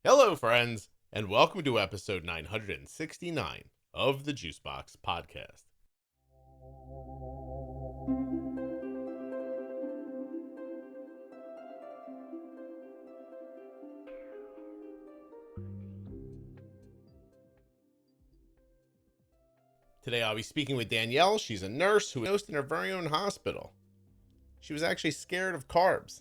Hello, friends, and welcome to episode 969 of the Juicebox Podcast. Today I'll be speaking with Danielle. She's a nurse who was in her very own hospital. She was actually scared of carbs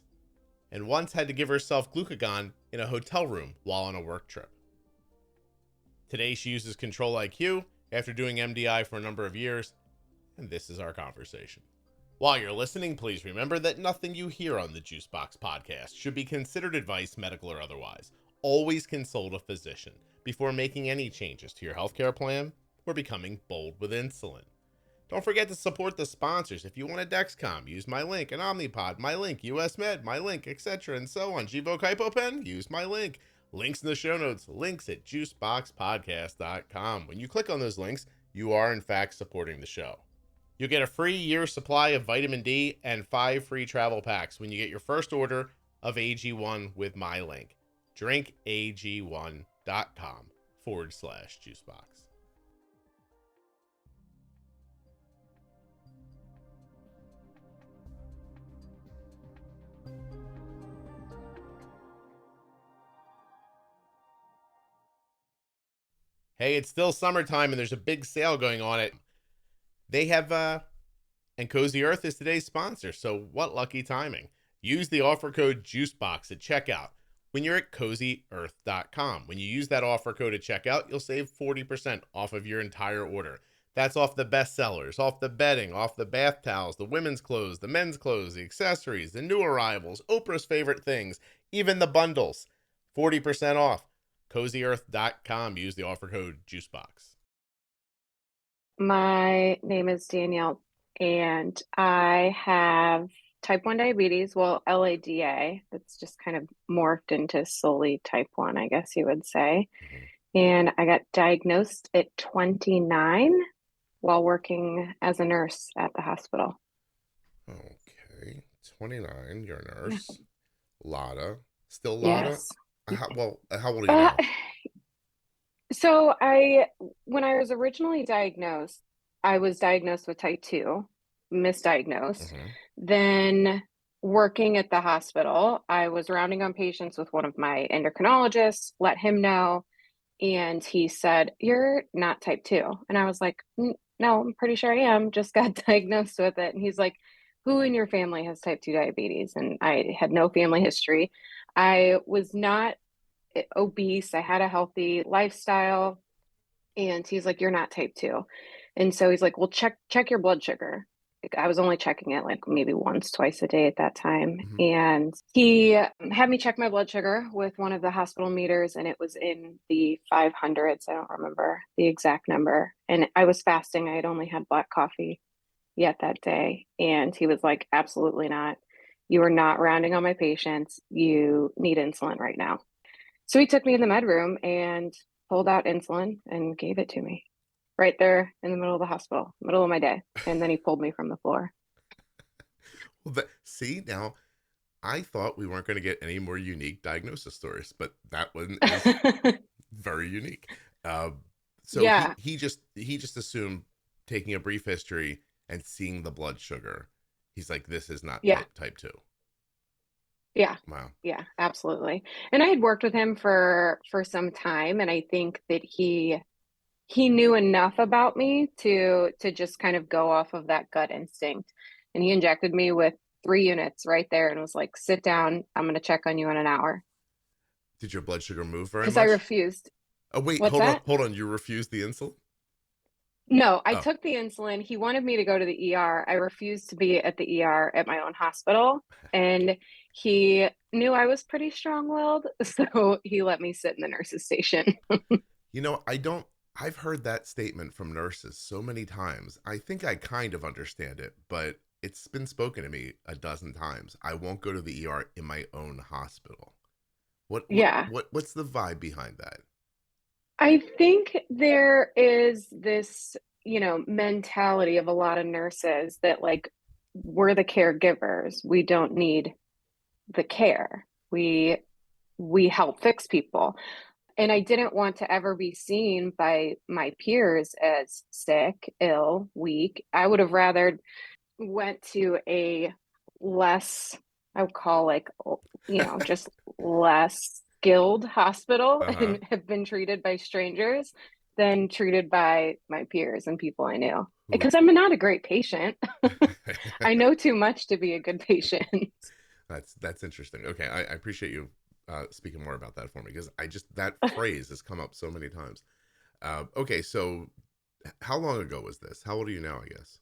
and once had to give herself glucagon in a hotel room while on a work trip. Today she uses Control IQ after doing MDI for a number of years, and this is our conversation. While you're listening, please remember that nothing you hear on the Juicebox Podcast should be considered advice, medical or otherwise. Always consult a physician before making any changes to your healthcare plan or becoming bold with insulin. Don't forget to support the sponsors. If you want a Dexcom, use my link. An Omnipod, my link. US Med, my link, etc. and so on. Gvoke HypoPen, use my link. Links in the show notes. Links at juiceboxpodcast.com. When you click on those links, you are in fact supporting the show. You'll get a free year supply of vitamin D and 5 free travel packs when you get your first order of AG1 with my link. drinkag1.com/juicebox. Hey, it's still summertime and there's a big sale going on at they have and Cozy Earth is today's sponsor. So what lucky timing. Use the offer code JUICEBOX at checkout when you're at CozyEarth.com. When you use that offer code at checkout, you'll save 40% off of your entire order. That's off the bestsellers, off the bedding, off the bath towels, the women's clothes, the men's clothes, the accessories, the new arrivals, Oprah's favorite things, even the bundles. 40% off. CozyEarth.com. Use the offer code JUICEBOX. My name is Danielle, and I have type 1 diabetes, well, LADA. That's just kind of morphed into solely type 1, I guess you would say. And I got diagnosed at 29 while working as a nurse at the hospital. Okay, 29, you're a nurse. Lada. Still Lada? Yes. How old are you now? So when I was originally diagnosed, I was diagnosed with type 2, misdiagnosed. Then working at the hospital, I was rounding on patients with one of my endocrinologists, let him know, and he said, "You're not type 2." And I was like, "No, I'm pretty sure I am, just got diagnosed with it." And he's like, "Who in your family has type 2 diabetes?" And I had no family history. I was not obese. I had a healthy lifestyle. And he's like, "You're not type 2." And so he's like, "Well, check your blood sugar." Like, I was only checking it like maybe once, twice a day at that time. And he had me check my blood sugar with one of the hospital meters, and it was in the 500s. I don't remember the exact number. And I was fasting. I had only had black coffee yet that day. And he was like, "Absolutely not. You are not rounding on my patients. You need insulin right now." So he took me in the med room and pulled out insulin and gave it to me right there in the middle of the hospital, middle of my day. And then he pulled me from the floor. Well, see, now I thought we weren't going to get any more unique diagnosis stories, but that one is very unique. So yeah. he just assumed, taking a brief history and seeing the blood sugar, he's like, "This is not type 2. Yeah. Wow. Yeah, absolutely. And I had worked with him for some time, and I think that he knew enough about me to just kind of go off of that gut instinct. And he injected me with 3 units right there and was like, "Sit down. I'm going to check on you in an hour." Did your blood sugar move very much? Because I refused. Oh, wait, What's hold on. You refused the insulin? No, I took the insulin. He wanted me to go to the ER. I refused to be at the ER at my own hospital. And he knew I was pretty strong-willed, so he let me sit in the nurse's station. I've heard that statement from nurses so many times. I think I kind of understand it, but it's been spoken to me a dozen times. I won't go to the ER in my own hospital. What's the vibe behind that? I think there is this, mentality of a lot of nurses that like, we're the caregivers. We don't need the care. We we help fix people. And I didn't want to ever be seen by my peers as sick, ill, weak. I would have rather went to a less, I would call like, just less skilled hospital Uh-huh. and have been treated by strangers than treated by my peers and people I knew. Who? Because I'm not a great patient. I know too much to be a good patient. That's interesting. Okay, I appreciate you speaking more about that for me, because that phrase has come up so many times. Okay, so how long ago was this? How old are you now, I guess?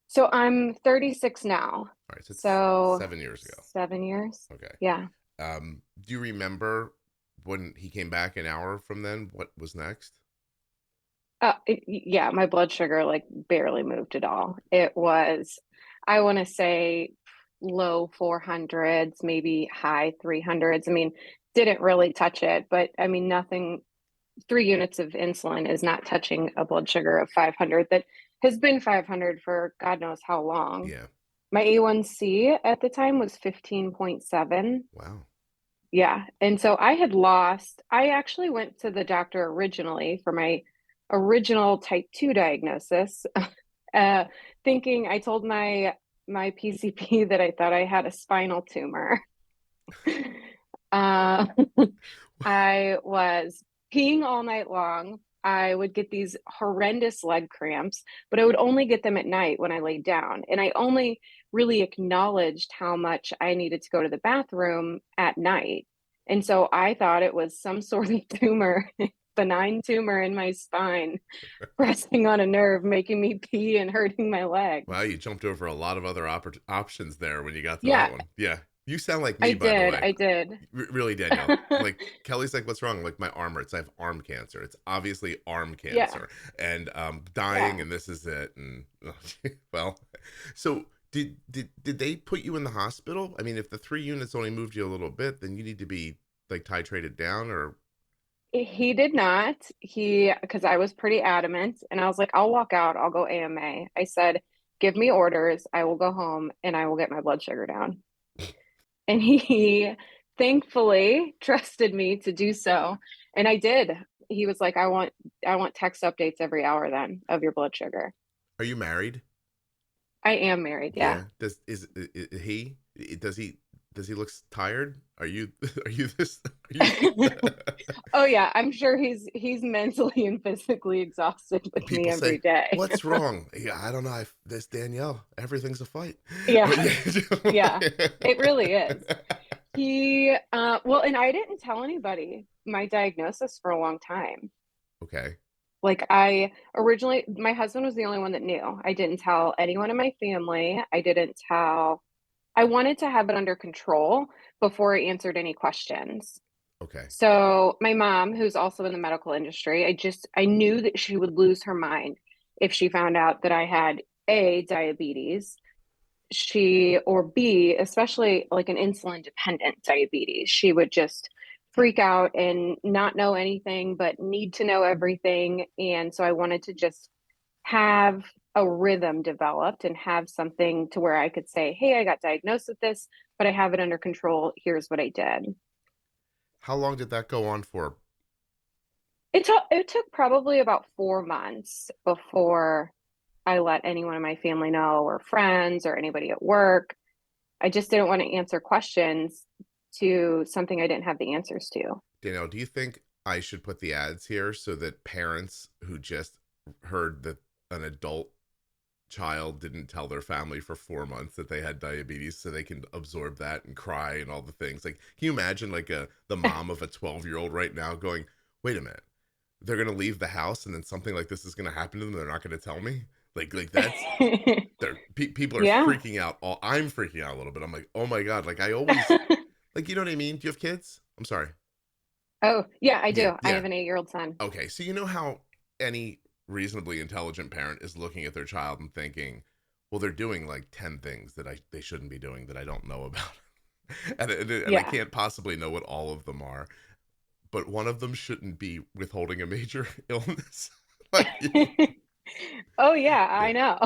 So I'm 36 now. All right, so it's So 7 years ago. 7 years. Okay. Yeah. Do you remember when he came back an hour from then? What was next? Yeah, my blood sugar like barely moved at all. It was, I want to say low 400s, maybe high 300s. I mean, didn't really touch it, but I mean, nothing, 3 units of insulin is not touching a blood sugar of 500 that has been 500 for God knows how long. Yeah. My A1C at the time was 15.7. Wow. Yeah. And so I actually went to the doctor originally for my original type 2 diagnosis, uh, thinking I told my PCP that I thought I had a spinal tumor. Uh, I was peeing all night long. I would get these horrendous leg cramps, but I would only get them at night when I laid down. And I only really acknowledged how much I needed to go to the bathroom at night. And so I thought it was some sort of tumor, benign tumor in my spine, pressing on a nerve, making me pee and hurting my legs. Wow, you jumped over a lot of other options there when you got to that Yeah, one. Yeah. You sound like I me, by the did. way. I did. Really, Danielle. Like, Kelly's like, what's wrong? Like, my arm hurts. I have arm cancer. It's obviously arm Yeah, cancer. And dying, yeah. and this is it. And well, so did they put you in the hospital? I mean, if the 3 units only moved you a little bit, then you need to be like titrated down, or He did not. Because I was pretty adamant, and I was like, I'll walk out, I'll go AMA. I said, give me orders, I will go home and I will get my blood sugar down. And he thankfully trusted me to do so. And I did. He was like, I want text updates every hour then of your blood sugar. are you married? I am married, yeah. Yeah. Is he? Does he look tired? Are you? Are you this? Are you? Oh yeah, I'm sure he's mentally and physically exhausted with me People every say, day. "What's wrong?" Yeah, I don't know. This Danielle, everything's a fight. Yeah, But yeah, yeah. it really is. Well, and I didn't tell anybody my diagnosis for a long time. Okay. Like my husband was the only one that knew. I didn't tell anyone in my family. I wanted to have it under control before I answered any questions. Okay. So my mom, who's also in the medical industry, I knew that she would lose her mind if she found out that I had A, diabetes, or B, especially like an insulin dependent diabetes. She would just freak out and not know anything, but need to know everything. And so I wanted to just have a rhythm developed and have something to where I could say, hey, I got diagnosed with this, but I have it under control. Here's what I did. How long did that go on for? It took probably about 4 months before I let anyone in my family know, or friends, or anybody at work. I just didn't want to answer questions to something I didn't have the answers to. Danielle, do you think I should put the ads here so that parents who just heard that an adult child didn't tell their family for 4 months that they had diabetes, so they can absorb that and cry and all the things? Like, can you imagine like the mom of a 12-year-old right now going, wait a minute, they're gonna leave the house and then something like this is gonna happen to them, they're not gonna tell me? Like that's people are Yeah. freaking out. I'm freaking out a little bit. I'm like, oh my god, like I always, like, you know what I mean? Do you have kids? I'm sorry. Oh, yeah, I Yeah, do. I yeah. have an 8-year-old son. Okay, so you know how any reasonably intelligent parent is looking at their child and thinking, well, they're doing like 10 things that they shouldn't be doing that I don't know about. And I Yeah. can't possibly know what all of them are, but one of them shouldn't be withholding a major illness. Like, Oh, yeah, yeah. I know.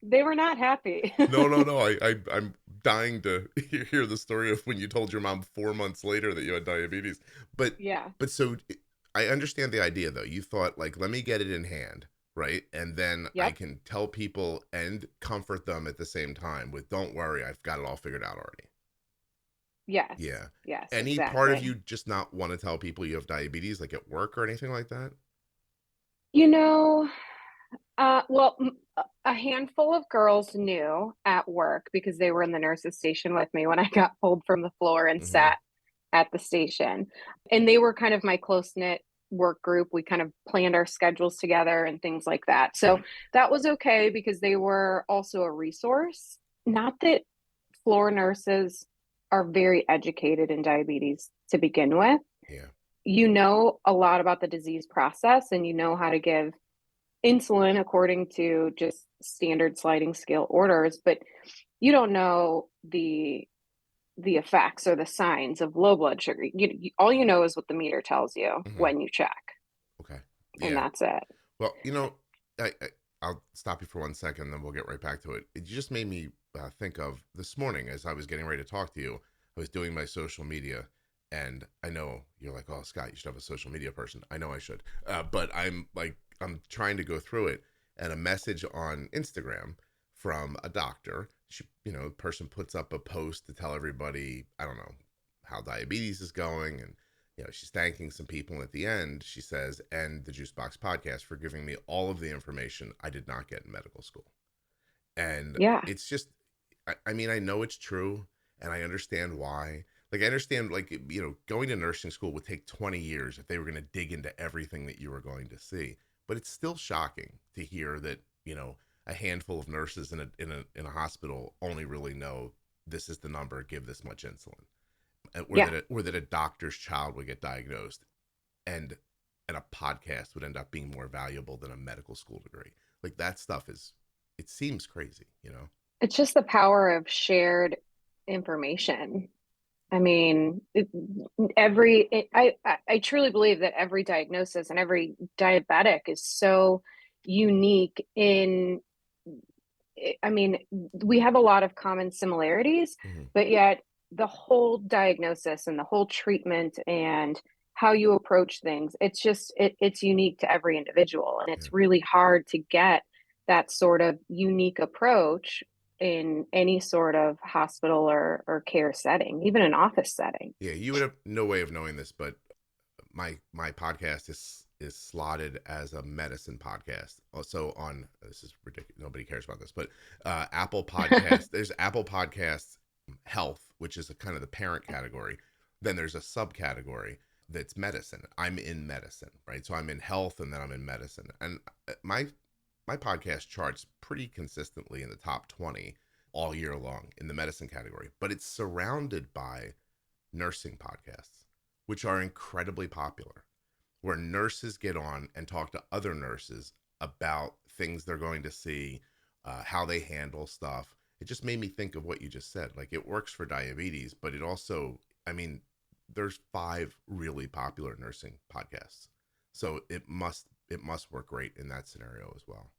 They were not happy. No, no, no. I'm dying to hear the story of when you told your mom 4 months later that you had diabetes. But Yeah. so I understand the idea though. You thought like, let me get it in hand, right? And then I Yep. can tell people and comfort them at the same time with, don't worry, I've got it all figured out already. Yes. Yeah. Yes, Any part of exactly. you just not want to tell people you have diabetes, like at work or anything like that? You know, well, a handful of girls knew at work because they were in the nurse's station with me when I got pulled from the floor and Mm-hmm. sat at the station. And they were kind of my close-knit work group. We kind of planned our schedules together and things like that. So that was okay because they were also a resource. Not that floor nurses are very educated in diabetes to begin with. Yeah. You know a lot about the disease process and you know how to give insulin according to just standard sliding scale orders, but you don't know the effects or the signs of low blood sugar. All you know is what the meter tells you Mm-hmm. when you check, Okay. and Yeah. that's it. Well, I'll stop you for 1 second, then we'll get right back to it. It just made me think of this morning as I was getting ready to talk to you. I was doing my social media, and I know you're like, "Oh, Scott, you should have a social media person." I know I should, but I'm trying to go through it, and a message on Instagram from a doctor. The person puts up a post to tell everybody, I don't know, how diabetes is going, and she's thanking some people, and at the end she says, and the Juicebox Podcast for giving me all of the information I did not get in medical school. And Yeah. it's just, I mean, I know it's true, and I understand why. Like, I understand, like, going to nursing school would take 20 years if they were going to dig into everything that you were going to see. But it's still shocking to hear that, a handful of nurses in a hospital only really know this is the number, give this much insulin. Yeah. Or that a doctor's child would get diagnosed, and a podcast would end up being more valuable than a medical school degree. Like, that stuff it seems crazy. It's just the power of shared information. I mean, I truly believe that every diagnosis and every diabetic is so unique I mean, we have a lot of common similarities, Mm-hmm. but yet the whole diagnosis and the whole treatment and how you approach things, it's unique to every individual. And Yeah. it's really hard to get that sort of unique approach in any sort of hospital or care setting, even an office setting. Yeah, you would have no way of knowing this, but my podcast is slotted as a medicine podcast. Also on, this is ridiculous, nobody cares about this, but Apple Podcast. There's Apple Podcasts Health, which is a kind of the parent category. Then there's a subcategory that's medicine. I'm in medicine, right? So I'm in health, and then I'm in medicine. And my podcast charts pretty consistently in the top 20 all year long in the medicine category, but it's surrounded by nursing podcasts, which are incredibly popular, where nurses get on and talk to other nurses about things they're going to see, how they handle stuff. It just made me think of what you just said. Like, it works for diabetes, but it also, I mean, there's 5 really popular nursing podcasts. So it must work great in that scenario as well.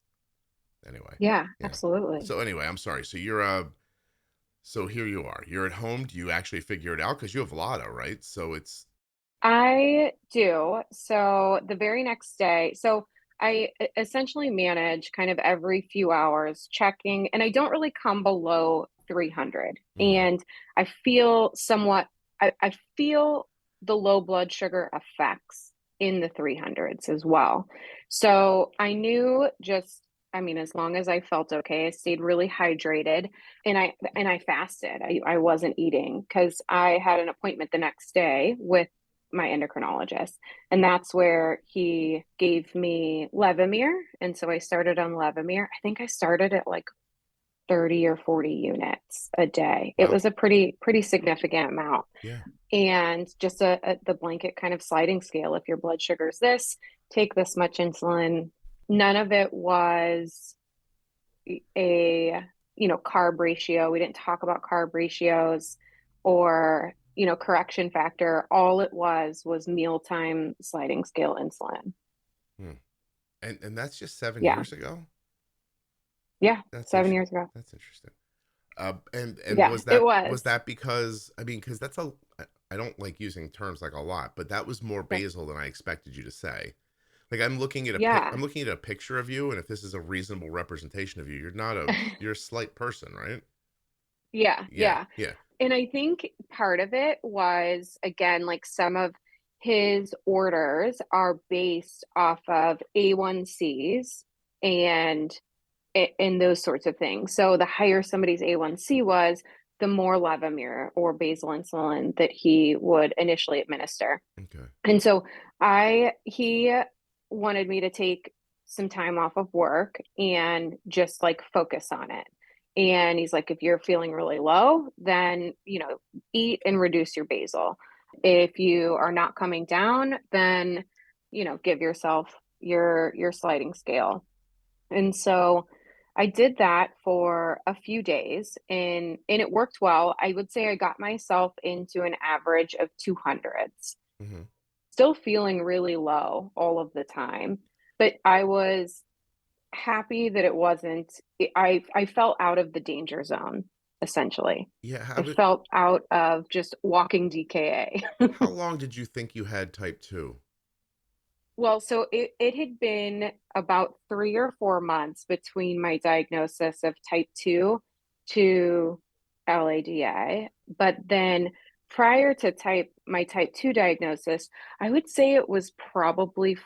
Anyway. Yeah, Yeah. absolutely. So anyway, I'm sorry. So here you are. You're at home. Do you actually figure it out? Because you have Lotto, right? So it's. I do. So the very next day, so I essentially manage kind of every few hours checking, and I don't really come below 300. Mm-hmm. And I feel I feel the low blood sugar effects in the 300s as well. So I knew I mean, as long as I felt okay, I stayed really hydrated and I fasted. I wasn't eating because I had an appointment the next day with my endocrinologist. And that's where he gave me Levemir. And so I started on Levemir. I think I started at like 30 or 40 units a day. It Wow. was a pretty significant amount. Yeah. And just the blanket kind of sliding scale. If your blood sugar is this, take this much insulin. None of it was a carb ratio. We didn't talk about carb ratios or correction factor. All it was mealtime sliding scale insulin. Hmm. And that's just 7 Yeah. years ago. Yeah. That's 7 interesting. years ago. That's interesting. And Yeah, was it was was. that because, I mean, because I don't like using terms like a lot, but that was more Right. basal than I expected you to say. Like I'm Yeah. looking at a picture of you, and if this is a reasonable representation of you, you're a slight person, right? Yeah, Yeah, yeah. yeah. And I think part of it was, again, like some of his orders are based off of A1Cs and and those sorts of things. So the higher somebody's A1C was, the more Levemir or basal insulin that he would initially administer. Okay. And so he wanted me to take some time off of work and just like focus on it. And he's like, if you're feeling really low, then, eat and reduce your basal. If you are not coming down, then, give yourself your sliding scale. And so I did that for a few days and it worked well. I would say I got myself into an average of 200s, Hmm. still feeling really low all of the time, but I was happy that it wasn't. I felt out of the danger zone, essentially. Yeah. I felt out of just walking DKA. How long did you think you had type 2? Well, so it had been about 3 or 4 months between my diagnosis of type 2 to LADA. But then prior to my type 2 diagnosis, I would say it was probably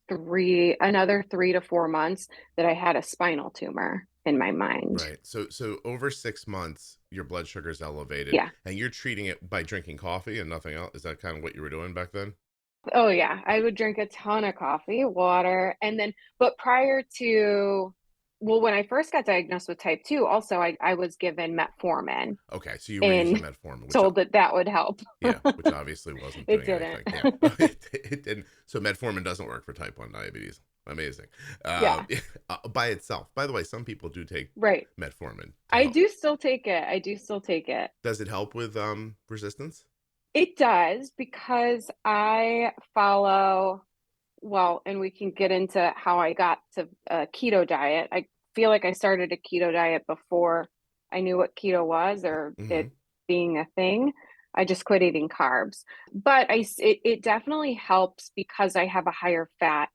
another 3 to 4 months that I had a spinal tumor in my mind. Right. So over 6 months, your blood sugar is elevated, Yeah. and you're treating it by drinking coffee and nothing else. Is that kind of what you were doing back then? Oh yeah, I would drink a ton of coffee, water, and then but prior to well, when I first got diagnosed with type 2, also I was given metformin Okay, so you were using and metformin, which told that that would help. yeah, which obviously wasn't It doing didn't. anything. Yeah, it didn't. So metformin doesn't work for type 1 diabetes. Amazing. Yeah, By itself. By the way, some people do take right. metformin to I help. do still take it. I do still take it. Does it help with resistance? It does because I follow, well, and we can get into how I got to a keto diet. I feel like I started a keto diet before I knew what keto was or Hmm. it being a thing. I just quit eating carbs. But it definitely helps because I have a higher fat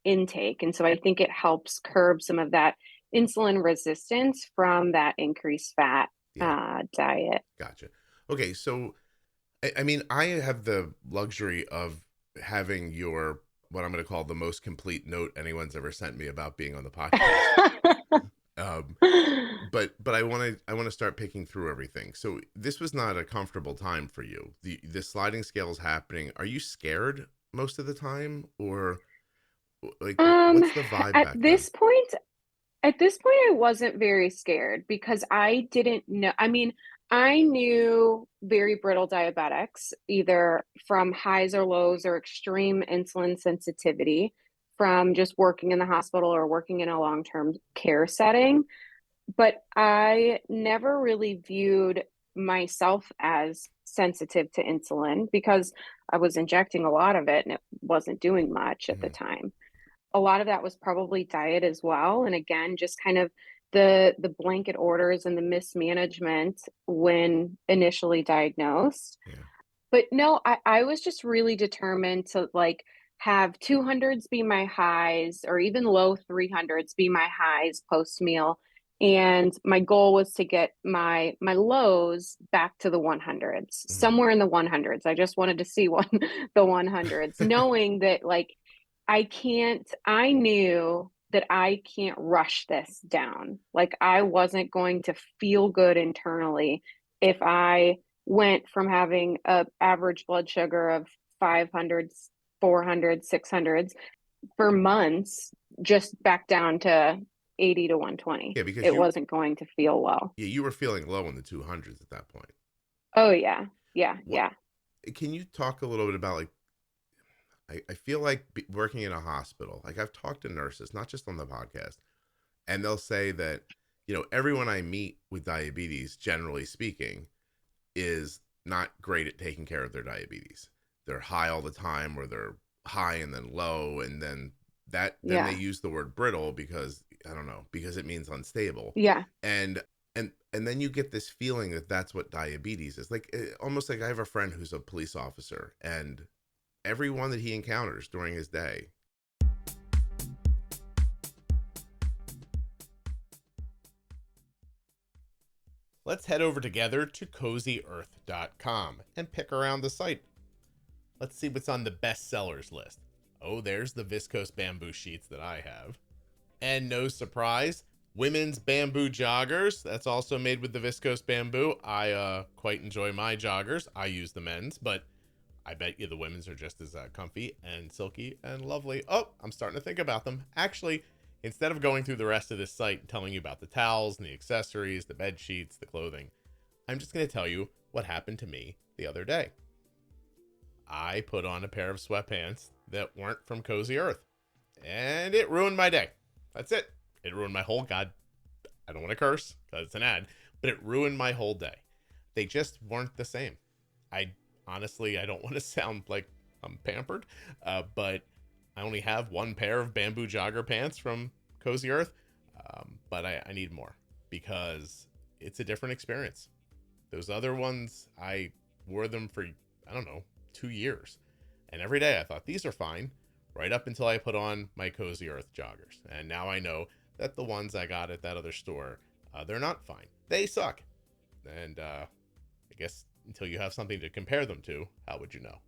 intake. And so I think it helps curb some of that insulin resistance from that increased fat Yeah, diet. gotcha. Okay, so I mean, I have the luxury of having your what I'm going to call the most complete note anyone's ever sent me about being on the podcast. Um, but I want to start picking through everything. So this was not a comfortable time for you. The sliding scale is happening. Are you scared most of the time, or like Um, what's the vibe at back then? this point, At this point, I wasn't very scared because I didn't know. I mean, I knew very brittle diabetics, either from highs or lows or extreme insulin sensitivity from just working in the hospital or working in a long-term care setting. But I never really viewed myself as sensitive to insulin because I was injecting a lot of it and it wasn't doing much at the Hmm. time. A lot of that was probably diet as well. And again, just kind of the blanket orders and the mismanagement when initially diagnosed. Yeah. But no, I was just really determined to like have 200s be my highs or even low 300s be my highs post meal. And my goal was to get my lows back to the 100s, Hmm. somewhere in the 100s. I just wanted to see the 100s, knowing that like I knew that I can't rush this down. Like I wasn't going to feel good internally if I went from having a average blood sugar of 500s, 400s, 600s for months just back down to 80 to 120. Yeah, because It wasn't going to feel well. you were feeling low in the 200s at that point. Oh yeah. Yeah, What yeah. can you talk a little bit about, like, I feel like working in a hospital, like I've talked to nurses, not just on the podcast, and they'll say that, everyone I meet with diabetes, generally speaking, is not great at taking care of their diabetes. They're high all the time, or they're high and then low, and then they Yeah. use the word brittle because I don't know, because it means unstable. Yeah. And And then you get this feeling that that's what diabetes is. Like, almost like I have a friend who's a police officer, and everyone that he encounters during his day. Let's head over together to CozyEarth.com and pick around the site. Let's see what's on the bestsellers list. Oh, there's the viscose bamboo sheets that I have. And no surprise, women's bamboo joggers. That's also made with the viscose bamboo. I quite enjoy my joggers. I use the men's, but I bet you the women's are just as comfy and silky and lovely. Oh, I'm starting to think about them. Actually, instead of going through the rest of this site and telling you about the towels and the accessories, the bed sheets, the clothing, I'm just going to tell you what happened to me the other day. I put on a pair of sweatpants that weren't from Cozy Earth, and it ruined my day. That's it. It ruined my whole, I don't want to curse because it's an ad, but it ruined my whole day. They just weren't the same. Honestly, I don't want to sound like I'm pampered, but I only have one pair of bamboo jogger pants from Cozy Earth, but I need more because it's a different experience. Those other ones, I wore them for, 2 years. And every day I thought, these are fine, right up until I put on my Cozy Earth joggers. And now I know that the ones I got at that other store, they're not fine. They suck. And I guess until you have something to compare them to, how would you know?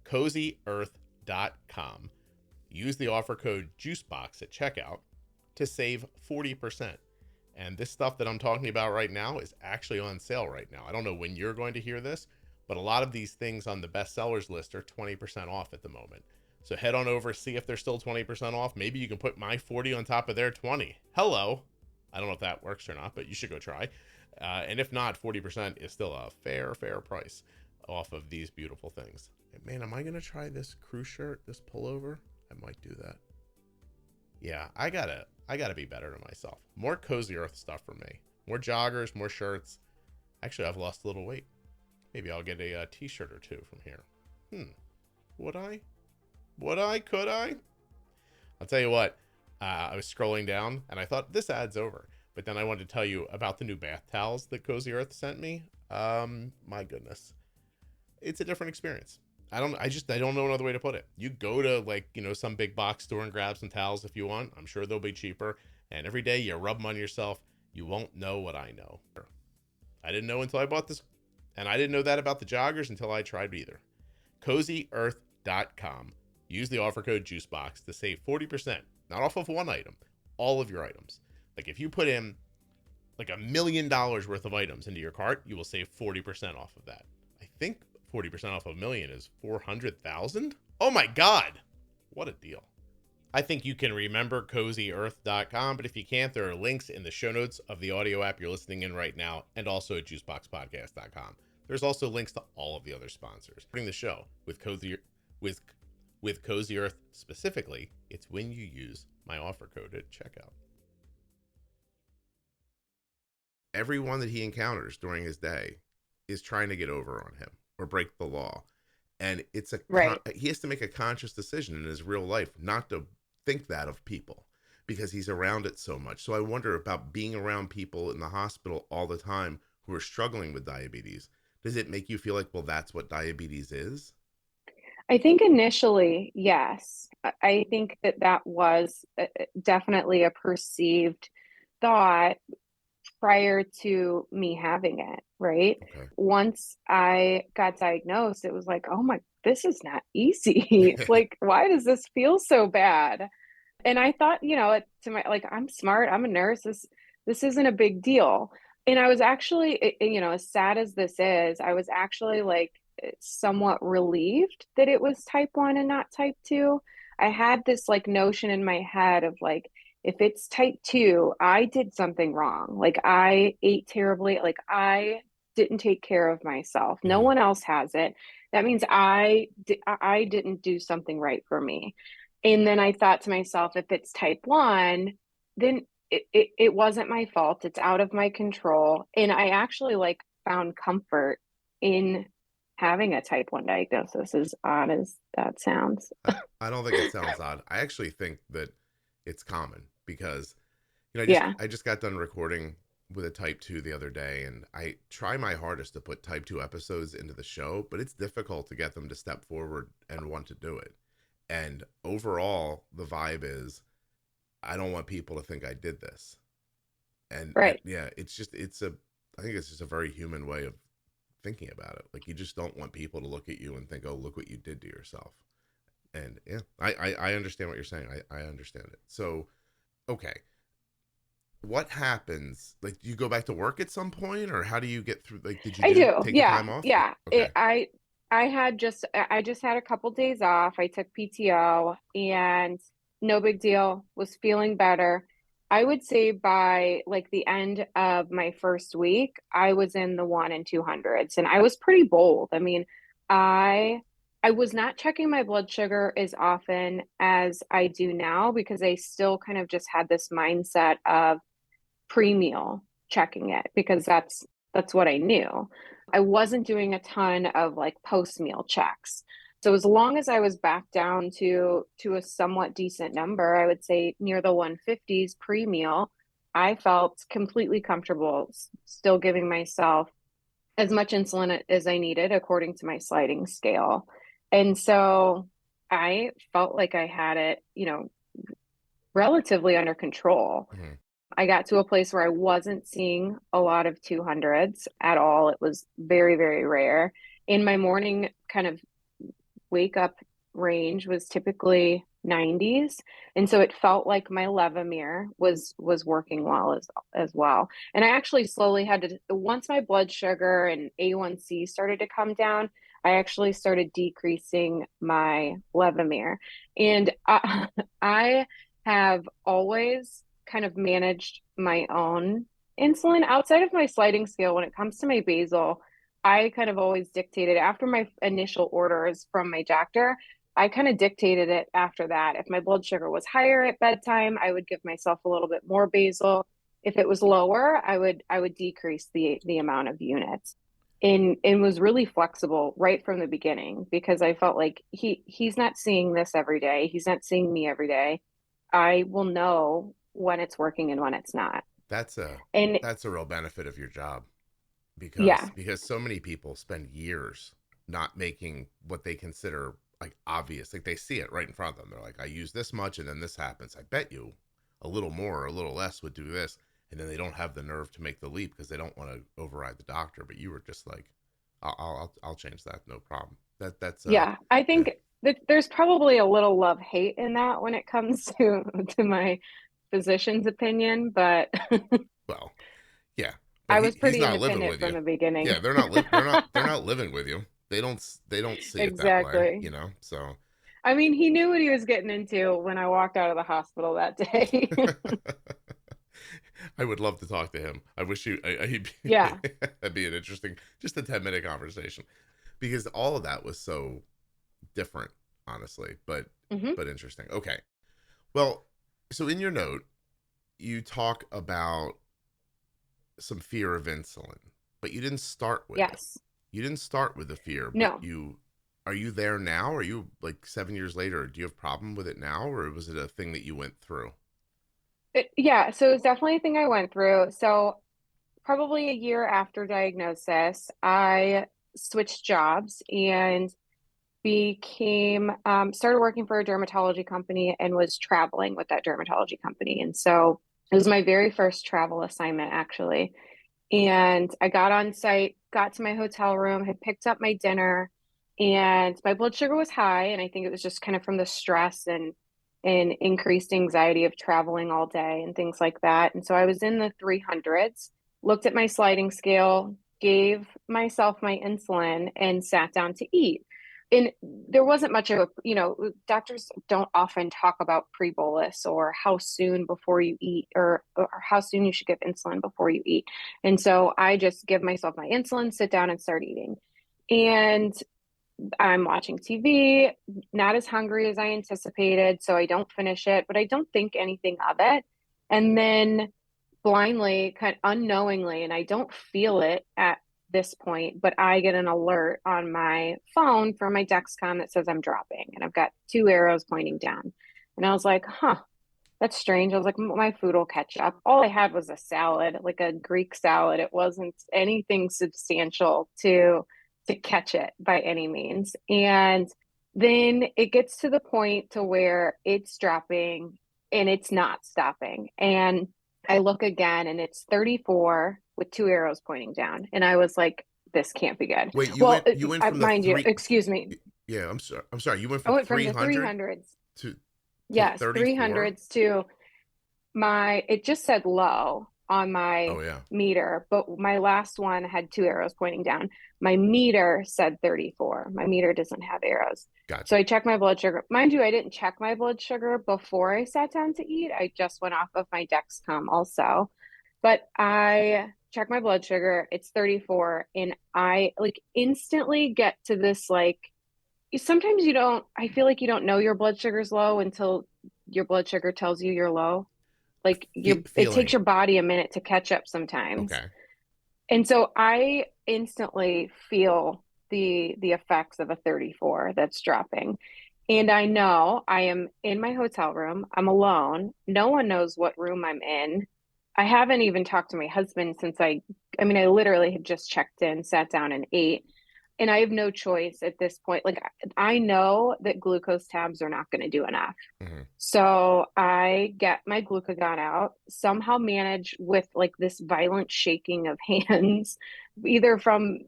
CozyEarth.com. Use the offer code Juicebox at checkout to save 40%. And this stuff that I'm talking about right now is actually on sale right now. I don't know when you're going to hear this, but a lot of these things on the bestsellers list are 20% off at the moment. So head on over, see if they're still 20% off. Maybe you can put my 40 on top of their 20. Hello. I don't know if that works or not, but you should go try. And if not, 40% is still a fair price off of these beautiful things. And man, am I going to try this crew shirt, this pullover? I might do that. Yeah, I gotta be better to myself. More Cozy Earth stuff for me. More joggers, more shirts. Actually, I've lost a little weight. Maybe I'll get a t-shirt or two from here. Would I? Could I? I'll tell you what, I was scrolling down and I thought this ad's over. But then I wanted to tell you about the new bath towels that Cozy Earth sent me. My goodness. It's a different experience. I don't know another way to put it. You go to some big box store and grab some towels if you want. I'm sure they'll be cheaper. And every day you rub them on yourself. You won't know what I know. I didn't know until I bought this. And I didn't know that about the joggers until I tried either. CozyEarth.com. Use the offer code Juicebox to save 40%. Not off of one item. All of your items. Like if you put in like $1 million worth of items into your cart, you will save 40% off of that. I think 40% off of $1 million is 400,000. Oh my God. What a deal. I think you can remember CozyEarth.com, but if you can't, there are links in the show notes of the audio app you're listening in right now and also at JuiceboxPodcast.com. There's also links to all of the other sponsors. Bring the show with Cozy Earth specifically, it's when you use my offer code at checkout. Everyone that he encounters during his day is trying to get over on him or break the law. And it's he has to make a conscious decision in his real life not to think that of people because he's around it so much. So I wonder about being around people in the hospital all the time who are struggling with diabetes. Does it make you feel like, well, that's what diabetes is? I think initially, yes. I think that was definitely a perceived thought prior to me having it, right? Okay. Once I got diagnosed, it was like, oh my, this is not easy. Like, why does this feel so bad? And I thought, I'm smart, I'm a nurse, this isn't a big deal. And I was actually, as sad as this is, I was actually like somewhat relieved that it was type 1 and not type 2. I had this like notion in my head of like, if it's type 2, I did something wrong. Like I ate terribly. Like I didn't take care of myself. No one else has it. That means I didn't do something right for me. And then I thought to myself, if it's type 1, then it wasn't my fault. It's out of my control. And I actually like found comfort in having a type 1 diagnosis, as odd as that sounds. I don't think it sounds odd. I actually think that it's common because, I just got done recording with a type 2 the other day, and I try my hardest to put type 2 episodes into the show, but it's difficult to get them to step forward and want to do it. And overall, the vibe is, I don't want people to think I did this. And Right. yeah, I think it's just a very human way of thinking about it. Like, you just don't want people to look at you and think, oh, look what you did to yourself. And yeah, I understand what you're saying. I understand it. So, okay. What happens? Like, do you go back to work at some point, or how do you get through? Like, did you I do. take the Yeah. time off? Yeah. Okay. I just had a couple days off. I took PTO and no big deal. Was feeling better. I would say by like the end of my first week, I was in the 1 and 200s, and I was pretty bold. I mean, I I was not checking my blood sugar as often as I do now because I still kind of just had this mindset of pre-meal checking it because that's what I knew. I wasn't doing a ton of like post-meal checks. So as long as I was back down to a somewhat decent number, I would say near the 150s pre-meal, I felt completely comfortable still giving myself as much insulin as I needed according to my sliding scale. And so I felt like I had it, relatively under control. Mm-hmm. I got to a place where I wasn't seeing a lot of 200s at all. It was very, very rare. In my morning kind of wake up range was typically 90s. And so it felt like my Levemir was working well as well. And I actually slowly had to, once my blood sugar and A1C started to come down, I actually started decreasing my Levemir. And I have always kind of managed my own insulin outside of my sliding scale when it comes to my basal. I kind of always dictated after my initial orders from my doctor. I kind of dictated it after that. If my blood sugar was higher at bedtime, I would give myself a little bit more basal. If it was lower, I would decrease the amount of units. And was really flexible right from the beginning because I felt like he's not seeing this every day. He's not seeing me every day. I will know when it's working and when it's not. That's a And that's a real benefit of your job, yeah, because so many people spend years not making what they consider like obvious. Like, they see it right in front of them. They're like, I use this much and then this happens. I bet you a little more or a little less would do this. And then they don't have the nerve to make the leap because they don't want to override the doctor. But you were just like, I'll change that, no problem. That's yeah, I yeah. think that there's probably a little love hate in that when it comes to my physician's opinion, but Well, yeah, but I was he's pretty not living independent with from you. the Yeah, beginning. they're not living with you. They don't see it that way, Exactly. So I mean, he knew what he was getting into when I walked out of the hospital that day. I would love to talk to him. I wish Yeah. that'd be an interesting, just a 10-minute conversation, because all of that was so different, honestly, Hmm. but interesting. Okay. Well, so in your note, you talk about some fear of insulin, but you didn't start with it. Yes. You didn't start with the fear, but No. are you there now? Are you like 7 years later? Do you have a problem with it now, or was it a thing that you went through? Yeah, so it's definitely a thing I went through. So probably a year after diagnosis, I switched jobs and became started working for a dermatology company and was traveling with that dermatology company. And so it was my very first travel assignment actually. And I got on site, got to my hotel room, had picked up my dinner, and my blood sugar was high. And I think it was just kind of from the stress and increased anxiety of traveling all day and things like that. And so I was in the 300s, looked at my sliding scale, gave myself my insulin, and sat down to eat. And there wasn't much of a, doctors don't often talk about pre-bolus or how soon before you eat or how soon you should give insulin before you eat. And so I just give myself my insulin, sit down and start eating. And I'm watching TV, not as hungry as I anticipated, so I don't finish it, but I don't think anything of it. And then blindly, kind of unknowingly, and I don't feel it at this point, but I get an alert on my phone from my Dexcom that says I'm dropping, and I've got two arrows pointing down. And I was like, huh, that's strange. I was like, my food will catch up. All I had was a salad, like a Greek salad. It wasn't anything substantial to catch it by any means. And then it gets to the point to where it's dropping and it's not stopping. And I look again and it's 34 with two arrows pointing down. And I was like, this can't be good. Wait, Well, you went from the mind you, three. excuse me. Yeah, I'm sorry. You went I from went from the 300 300s. to Yes, 34. 300s to it just said low on my Oh yeah, meter, but my last one had two arrows pointing down. My meter said 34. My meter doesn't have arrows. So gotcha. I checked my blood sugar. Mind you, I didn't check my blood sugar before I sat down to eat. I just went off of my Dexcom also. But I checked my blood sugar. It's 34 and I like instantly get to this like sometimes you don't I feel like you don't know your blood sugar's low until your blood sugar tells you you're low. Like it takes Feeling. your body a minute to catch up sometimes. Okay. And so I instantly feel the effects of a 34 that's dropping. And I know I am in my hotel room. I'm alone. No one knows what room I'm in. I haven't even talked to my husband since I mean, I literally had just checked in, sat down and ate. And I have no choice at this point. Like I know that glucose tabs are not going to do enough. Hmm. So I get my glucagon out, somehow manage with like this violent shaking of hands, either from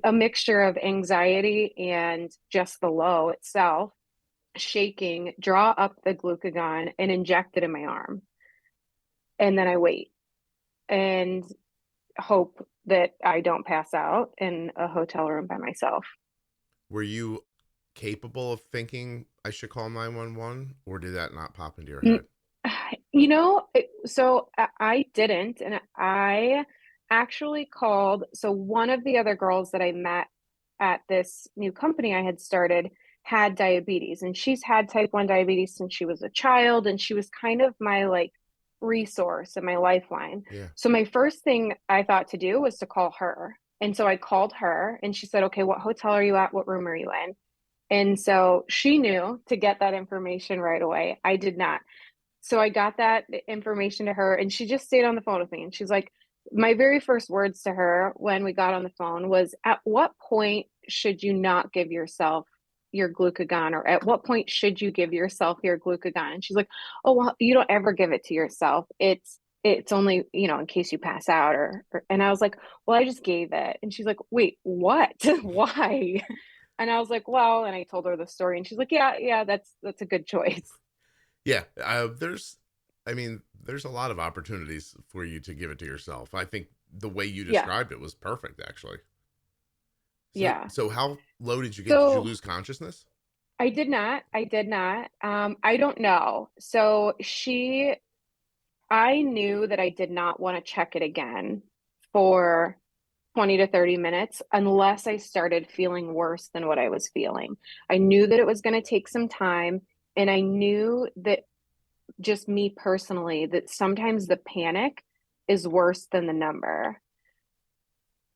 a mixture of anxiety and just the low itself, shaking, draw up the glucagon and inject it in my arm. And then I wait and hope that I don't pass out in a hotel room by myself. Were you capable of thinking I should call 911, or did that not pop into your head? You know, so I didn't, and I actually called. So one of the other girls that I met at this new company I had started had diabetes, and she's had type 1 diabetes since she was a child, and she was kind of my like resource and my lifeline. Yeah. So my first thing I thought to do was to call her. And so I called her and she said, okay, what hotel are you at? What room are you in? And so she knew to get that information right away. I did not. So I got that information to her and she just stayed on the phone with me. And she's like, my very first words to her when we got on the phone was, at what point should you not give yourself your glucagon, or at what point should you give yourself your glucagon? And she's like, oh, well, you don't ever give it to yourself. It's only, in case you pass out and I was like, well, I just gave it. And she's like, wait, what? Why? And I was like, well, and I told her the story and she's like, yeah, that's a good choice. Yeah. There's a lot of opportunities for you to give it to yourself. I think the way you Yeah. described it was perfect, actually. Yeah. So how low did you get? Did you So lose consciousness? I did not. I did not. I don't know. So I knew that I did not want to check it again for 20 to 30 minutes unless I started feeling worse than what I was feeling. I knew that it was going to take some time. And I knew that just me personally, that sometimes the panic is worse than the number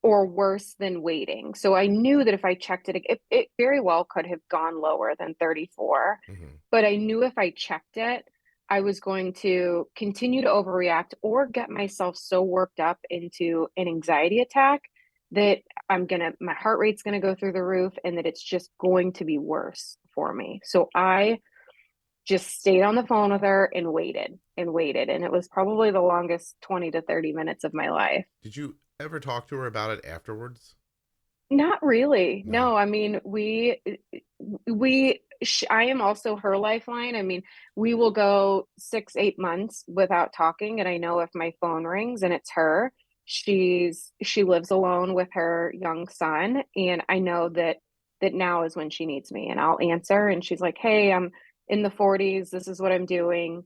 or worse than waiting. So I knew that if I checked it very well could have gone lower than 34. Mm-hmm. But I knew if I checked it, I was going to continue to overreact or get myself so worked up into an anxiety attack that my heart rate's going to go through the roof and that it's just going to be worse for me. So I just stayed on the phone with her and waited and waited. And it was probably the longest 20 to 30 minutes of my life. Did you ever talk to her about it afterwards? Not really. No. No, I mean, I am also her lifeline. I mean, we will go 6, 8 months without talking. And I know if my phone rings and it's her, she lives alone with her young son. And I know that now is when she needs me and I'll answer. And she's like, hey, I'm in the 40s. This is what I'm doing.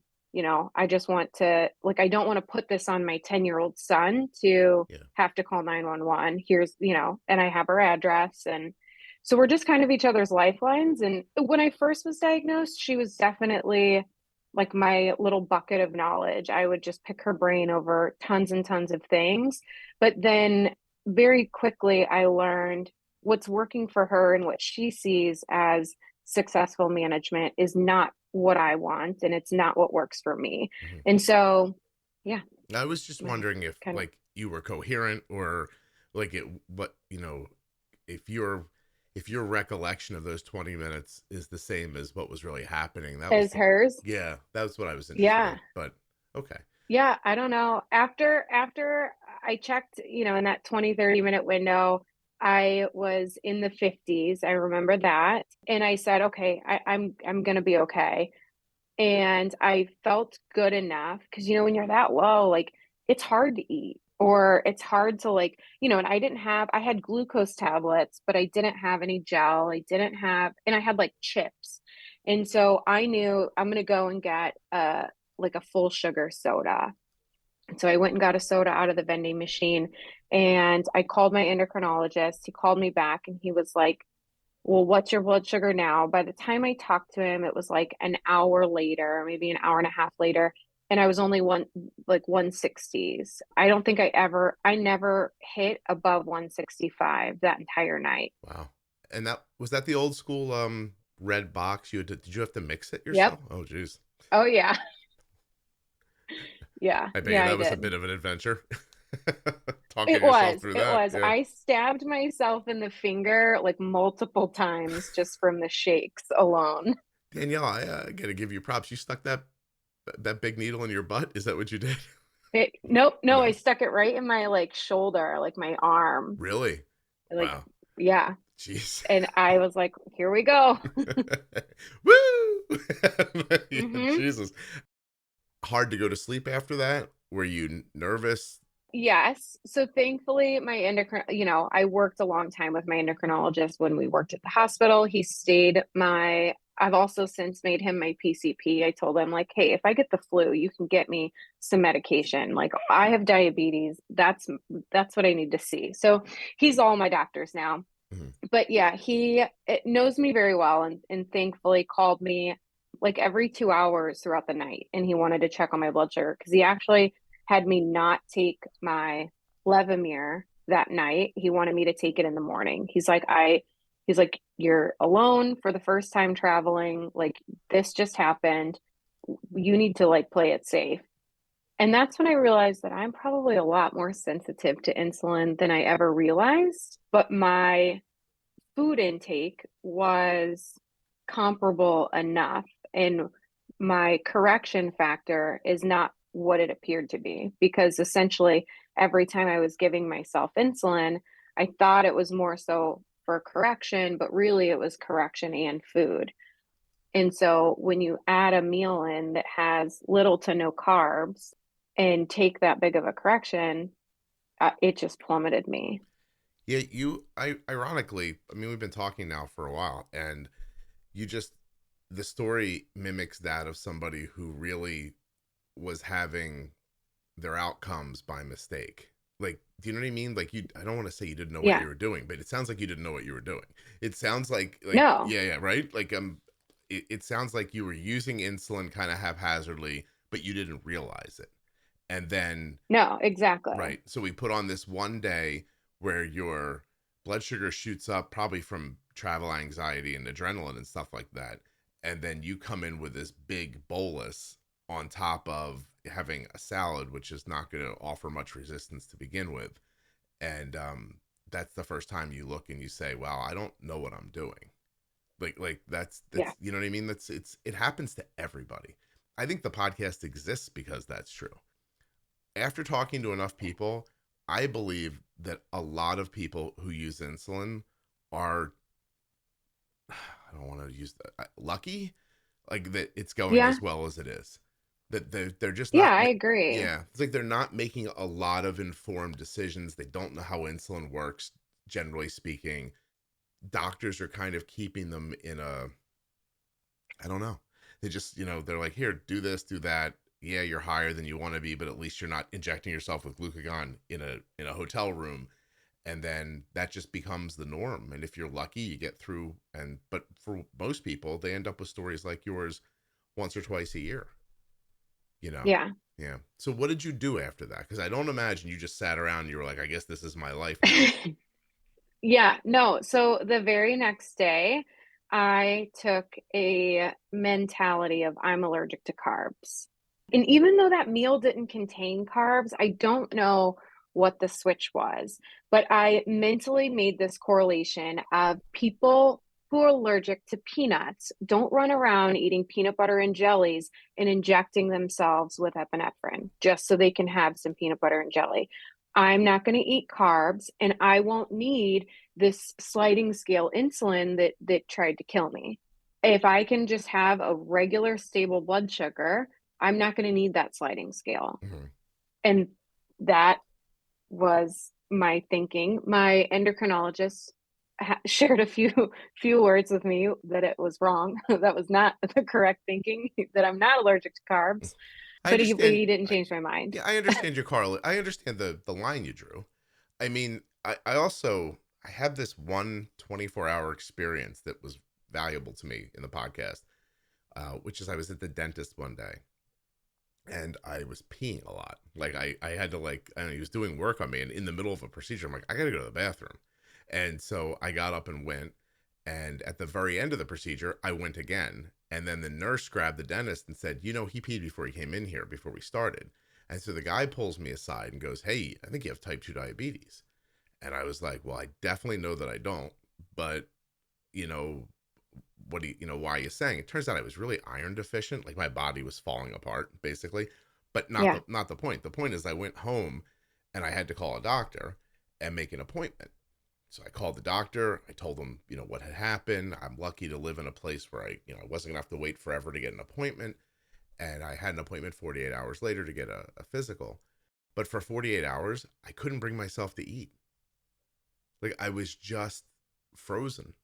I just want to, like, I don't want to put this on my 10-year-old son to Yeah. have to call 911. Here's, and I have her address. And so we're just kind of each other's lifelines. And when I first was diagnosed, she was definitely like my little bucket of knowledge. I would just pick her brain over tons and tons of things. But then very quickly, I learned what's working for her and what she sees as successful management is not what I want and it's not what works for me. Mhm. And so, yeah. I was just My wondering if kind of like you were coherent or like it, what, you know, if your recollection of those 20 minutes is the same as what was really happening. That was as hers. yeah, that's what I was interested Yeah. in. But okay. Yeah, I don't know. After I checked, in that 20-30 minute window, I was in the 50s. I remember that. And I said, okay, I'm gonna be okay. And I felt good enough because when you're that low, like it's hard to eat or it's hard to and I had glucose tablets, but I didn't have any gel. And I had like chips. And so I knew I'm gonna go and get a full sugar soda. So I went and got a soda out of the vending machine and I called my endocrinologist. He called me back and he was like, well, what's your blood sugar now? By the time I talked to him, it was like an hour later, maybe an hour and a half later, and I was only 160s. I never hit above 165 that entire night. Wow. And that was that the old school red box you had to, did you have to mix it Yep. yourself? Oh geez. Oh yeah. Yeah. I bet you Yeah, I that was a did. bit of an adventure. It Talking yourself was. through It that. was. Yeah. I stabbed myself in the finger like multiple times just from the shakes alone. Danielle, I gotta give you props. You stuck that big needle in your butt. Is that what you did? Nope, no, I No. stuck it right in my like shoulder, like my arm. Really? Like, Wow. yeah. Jeez. And I was like, here we go. Woo! Yeah, hmm Jesus. Hard to go to sleep after that? Were you nervous? Yes. So thankfully, I worked a long time with my endocrinologist when we worked at the hospital. I've also since made him my PCP. I told him like, hey, if I get the flu, you can get me some medication. Like I have diabetes. That's what I need to see. So he's all my doctors now. Mhm. But yeah, he knows me very well and thankfully called me like every 2 hours throughout the night. And he wanted to check on my blood sugar because he actually had me not take my Levemir that night. He wanted me to take it in the morning. He's like, you're alone for the first time traveling. Like this just happened. You need to like play it safe. And that's when I realized that I'm probably a lot more sensitive to insulin than I ever realized. But my food intake was comparable enough, and my correction factor is not what it appeared to be because essentially every time I was giving myself insulin, I thought it was more so for correction, but really it was correction and food. And so when you add a meal in that has little to no carbs and take that big of a correction, it just plummeted me. Yeah, ironically, I mean, we've been talking now for a while, and you just, the story mimics that of somebody who really was having their outcomes by mistake. Like, do you know what I mean? Like, I don't want to say you didn't know what Yeah. you were doing, but it sounds like you didn't know what you were doing. It sounds like, No. yeah, right? Like, it sounds like you were using insulin kind of haphazardly, but you didn't realize it. And then, No, exactly. right. So we put on this one day where your blood sugar shoots up, probably from travel anxiety and adrenaline and stuff like that. And then you come in with this big bolus on top of having a salad, which is not going to offer much resistance to begin with. And that's the first time you look and you say, "Wow, I don't know what I'm doing." Like that's Yeah. you know what I mean? It happens to everybody. I think the podcast exists because that's true. After talking to enough people, I believe that a lot of people who use insulin are, I don't want to use that, lucky, like that it's going Yeah. as well as it is. That they're just Yeah, not, I agree. yeah, it's like they're not making a lot of informed decisions. They don't know how insulin works, generally speaking. Doctors are kind of keeping them in a, I don't know. They just, they're like, here, do this, do that. Yeah, you're higher than you want to be, but at least you're not injecting yourself with glucagon in a hotel room. And then that just becomes the norm. And if you're lucky, you get through. But for most people, they end up with stories like yours once or twice a year. Yeah. Yeah. So what did you do after that? Because I don't imagine you just sat around and you were like, I guess this is my life now. Yeah, no. So the very next day, I took a mentality of I'm allergic to carbs. And even though that meal didn't contain carbs, I don't know what the switch was, but I mentally made this correlation of people who are allergic to peanuts don't run around eating peanut butter and jellies and injecting themselves with epinephrine just so they can have some peanut butter and jelly. I'm not going to eat carbs and I won't need this sliding scale insulin that tried to kill me. If I can just have a regular stable blood sugar, I'm not going to need that sliding scale. Mm-hmm. And that was my thinking. My endocrinologist shared a few words with me that it was wrong. That was not the correct thinking, that I'm not allergic to carbs. I But understand. he didn't change my mind. Yeah, I understand your Carl. I understand the line you drew. I mean, I also I had this one 24-hour experience that was valuable to me in the podcast, which is I was at the dentist one day and I was peeing a lot. Like I had to like, I don't know, he was doing work on me, and in the middle of a procedure, I'm like, I gotta go to the bathroom. And so I got up and went. And at the very end of the procedure, I went again. And then the nurse grabbed the dentist and said, you know, he peed before he came in here, before we started. And so the guy pulls me aside and goes, hey, I think you have type 2 diabetes. And I was like, well, I definitely know that I don't. But, you know, what do you, you know, why are you saying? It turns out I was really iron deficient. Like my body was falling apart, basically. But Yeah. not the point. The point is I went home and I had to call a doctor and make an appointment. So I called the doctor. I told him, you know, what had happened. I'm lucky to live in a place where I wasn't gonna have to wait forever to get an appointment. And I had an appointment 48 hours later to get a physical. But for 48 hours, I couldn't bring myself to eat. Like I was just frozen.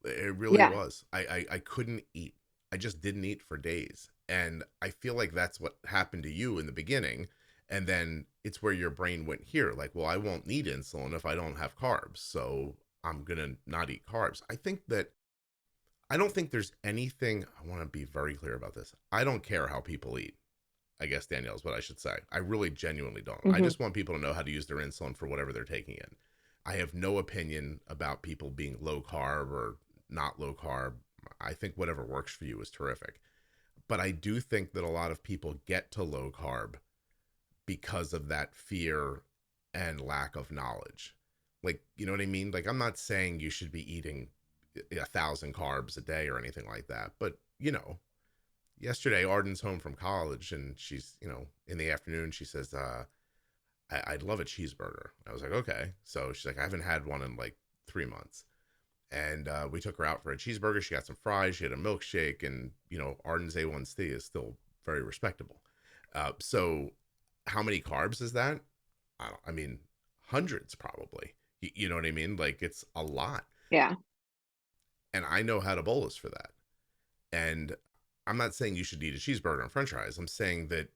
It really Yeah. was. I couldn't eat. I just didn't eat for days. And I feel like that's what happened to you in the beginning. And then it's where your brain went here. Like, well, I won't need insulin if I don't have carbs. So I'm going to not eat carbs. I don't think there's anything, I want to be very clear about this. I don't care how people eat. I guess, Danielle, is what I should say. I really genuinely don't. I Mm-hmm. just want people to know how to use their insulin for whatever they're taking in. I have no opinion about people being low carb or not low carb. I think whatever works for you is terrific. But I do think that a lot of people get to low carb because of that fear and lack of knowledge. Like, you know what I mean? Like, I'm not saying you should be eating 1,000 carbs a day or anything like that. But, you know, yesterday, Arden's home from college and she's, you know, in the afternoon, she says, I'd love a cheeseburger. I was like, okay. So she's like, I haven't had one in like 3 months. And we took her out for a cheeseburger. She got some fries. She had a milkshake. And, you know, Arden's A1C is still very respectable. So how many carbs is that? I mean, hundreds probably. You know what I mean? Like it's a lot. Yeah. And I know how to bolus for that. And I'm not saying you should eat a cheeseburger and french fries. I'm saying that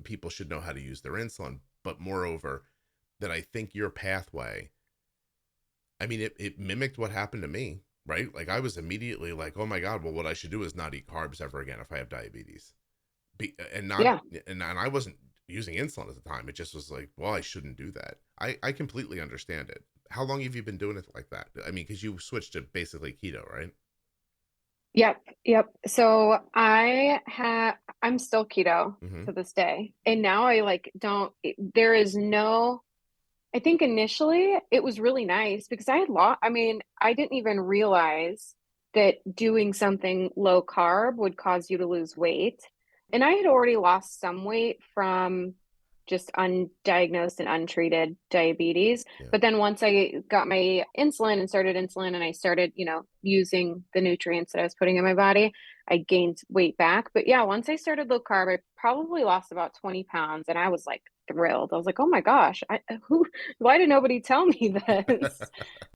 people should know how to use their insulin. But moreover, that I think your pathway, I mean, it mimicked what happened to me, right? Like I was immediately like, oh my God, well, what I should do is not eat carbs ever again if I have diabetes. And not, Yeah. and I wasn't using insulin at the time. It just was like, well, I shouldn't do that. I completely understand it. How long have you been doing it like that? I mean, because you switched to basically keto, right? Yep. Yep. So I'm still keto Mm-hmm. to this day. And now I like don't, there is no, I think initially it was really nice because I mean, I didn't even realize that doing something low carb would cause you to lose weight. And I had already lost some weight from just undiagnosed and untreated diabetes. Yeah. But then once I got my insulin and started insulin and I started, using the nutrients that I was putting in my body, I gained weight back. But yeah, once I started low carb, I probably lost about 20 pounds and I was like thrilled. I was like, oh my gosh, why did nobody tell me this?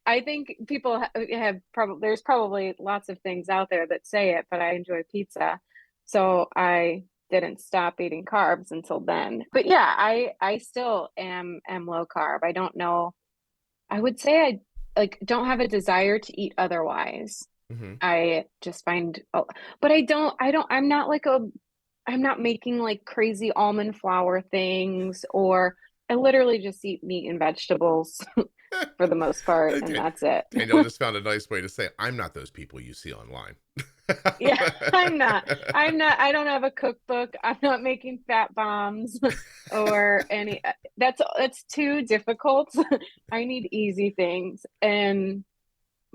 I think people have probably, there's probably lots of things out there that say it, but I enjoy pizza. So I didn't stop eating carbs until then. But yeah, I still am low carb. I don't know. I would say I like don't have a desire to eat otherwise. Mm-hmm. I just find, but I'm not making like crazy almond flour things, or I literally just eat meat and vegetables for the most part, and Okay. that's it. Danielle just found a nice way to say, I'm not those people you see online. Yeah, I'm not. I don't have a cookbook. I'm not making fat bombs or any. That's too difficult. I need easy things, and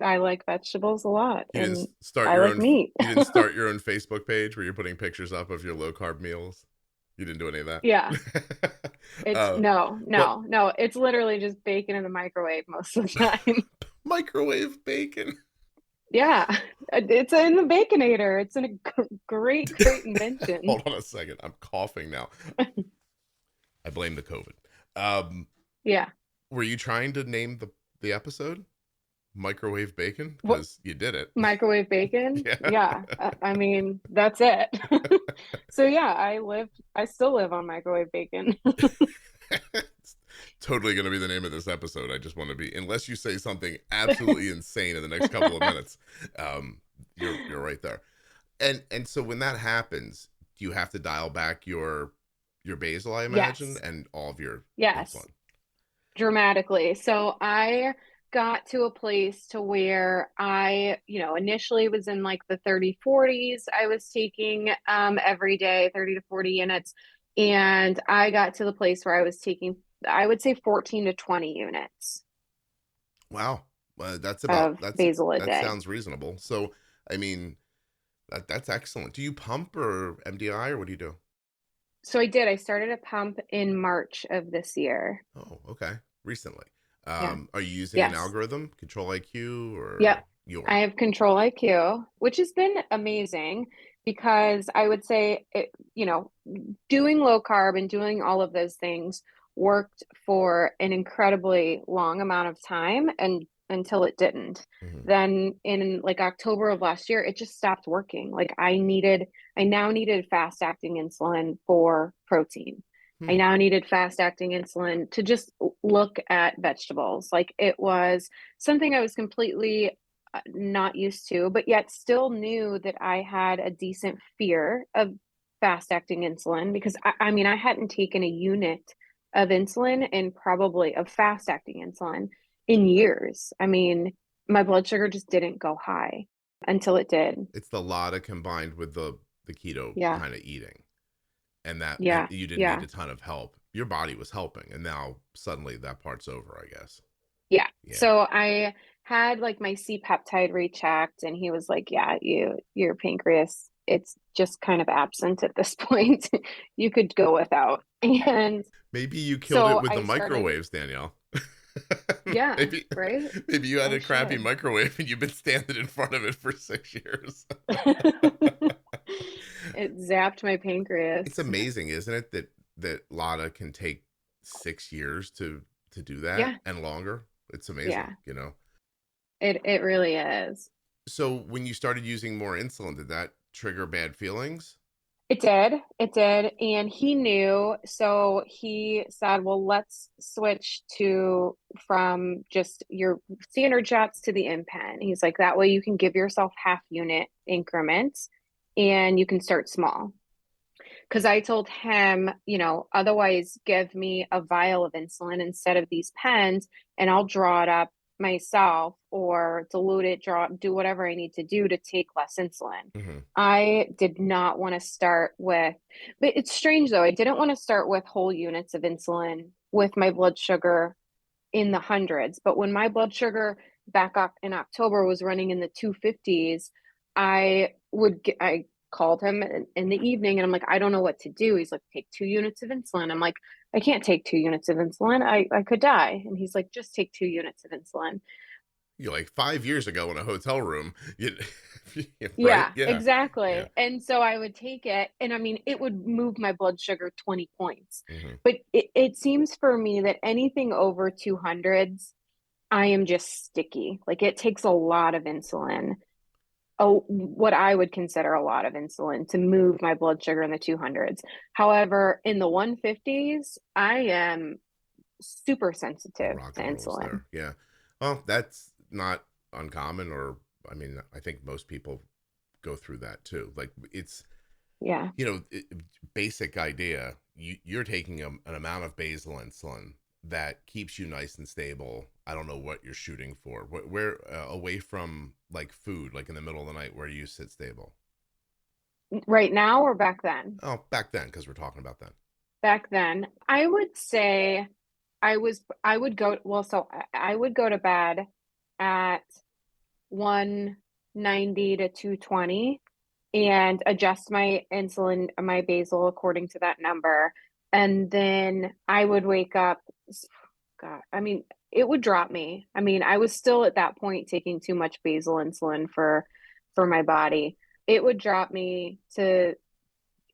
I like vegetables a lot, You didn't and start I your like own. meat. You didn't start your own Facebook page where you're putting pictures up of your low carb meals. You didn't do any of that. Yeah, it's uh, no, but no, no. It's literally just bacon in the microwave most of the time. microwave bacon. Yeah, it's in the Baconator. It's a great, great invention. Hold on a second. I'm coughing now. I blame the COVID. Um, Yeah. were you trying to name the episode microwave bacon? What Because you did it. microwave bacon? Yeah. Yeah. I mean, that's it. So yeah, I still live on microwave bacon. It's totally going to be the name of this episode. I just want to be, unless you say something absolutely insane in the next couple of minutes, you're right there. And so when that happens, do you have to dial back your basal, I imagine, Yes. and all of your Yes. insulin? Dramatically. So I got to a place to where I, initially was in like the 30, 40s. I was taking every day 30 to 40 units. And I got to the place where I was taking, I would say 14 to 20 units Wow. That's of basal a that day. sounds reasonable. So, I mean, that's excellent. Do you pump or MDI or what do you do? So I did. I started a pump in March of this year. Oh, okay. Recently. Yeah. Are you using an Yes. algorithm, Control IQ or Yep. your? I have Control IQ, which has been amazing because I would say doing low carb and doing all of those things worked for an incredibly long amount of time and until it didn't. Mhm. Then in like October of last year, it just stopped working. Like I now needed fast acting insulin for protein. I Hmm. now needed fast acting insulin to just look at vegetables. Like it was something I was completely not used to, but yet still knew that I had a decent fear of fast acting insulin because I mean, I hadn't taken a unit of insulin and probably of fast acting insulin in years. I mean, my blood sugar just didn't go high until it did. It's the LADA combined with the keto Yeah. kind of eating, and Yeah. you didn't need Yeah. a ton of help. Your body was helping, and now suddenly that part's over, I guess. Yeah. Yeah. So I had like my C peptide rechecked and he was like, yeah, your pancreas, it's just kind of absent at this point. You could go without. And Maybe you killed it so with the I started, microwaves, Danielle. yeah, maybe right? maybe you had I a crappy should. microwave and you've been standing in front of it for 6 years. It zapped my It's pancreas. amazing, isn't it, that LADA can take 6 years to do that Yeah. and longer. It's amazing, Yeah. you know. It really is. So when you started using more insulin, did that trigger bad feelings? It did. It did. And he knew. So he said, well, let's switch to from just your standard shots to the InPen. He's like, that way you can give yourself half unit increments and you can start small. Because I told him, otherwise give me a vial of insulin instead of these pens and I'll draw it up myself or dilute it, do whatever I need to do to take less insulin. Hmm. I did not want to start with, but it's strange though. I didn't want to start with whole units of insulin with my blood sugar in the hundreds. But when my blood sugar back up in October was running in the 250s, I called him in the evening and I'm like, I don't know what to do. He's like, take 2 units of insulin. I'm like, I can't take 2 units of insulin. I could die. And he's like, just take 2 units of insulin. You know, like 5 years ago in a hotel room, right? Yeah, Yeah. Yeah. exactly. And so I would take it, and I mean, it would move my blood sugar 20 points. Hmm. But it seems for me that anything over 200s, I am just sticky. Like it takes a lot of insulin, what I would consider a lot of insulin to move my blood sugar in the 200s. However, in the 150s, I am super sensitive Rock to and rolls insulin. there. Yeah. Well, that's not uncommon, or I mean, I think most people go through that too. Like it's, Yeah. basic idea. You're taking an amount of basal insulin that keeps you nice and stable? I don't know what you're shooting for. Where away from like food, like in the middle of the night, where you sit stable? Right now or back then? Oh, back then, because we're talking about then. Back then, I would say I would go, well, so I would go to bed at 190 to 220 and adjust my insulin, my basal according to that number. And then I would wake up, God, I mean, it would drop me. I mean, I was still at that point taking too much basal insulin for my body. It would drop me to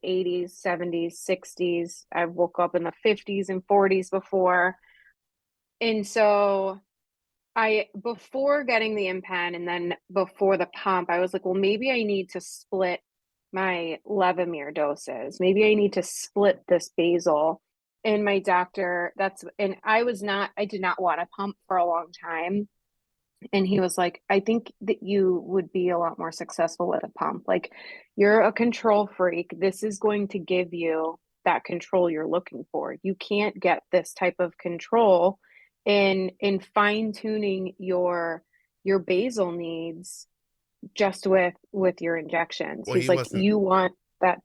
80s, 70s, 60s. I woke up in the 50s and 40s before. And so before getting the InPen and then before the pump, I was like, well, maybe I need to split my Levemir doses. Maybe I need to split this basal. And my doctor, and I did not want a pump for a long time. And he was like, I think that you would be a lot more successful with a pump. Like, you're a control freak. This is going to give you that control you're looking for. You can't get this type of control in fine-tuning your basal needs just with your injections. Well, He's like, you want that.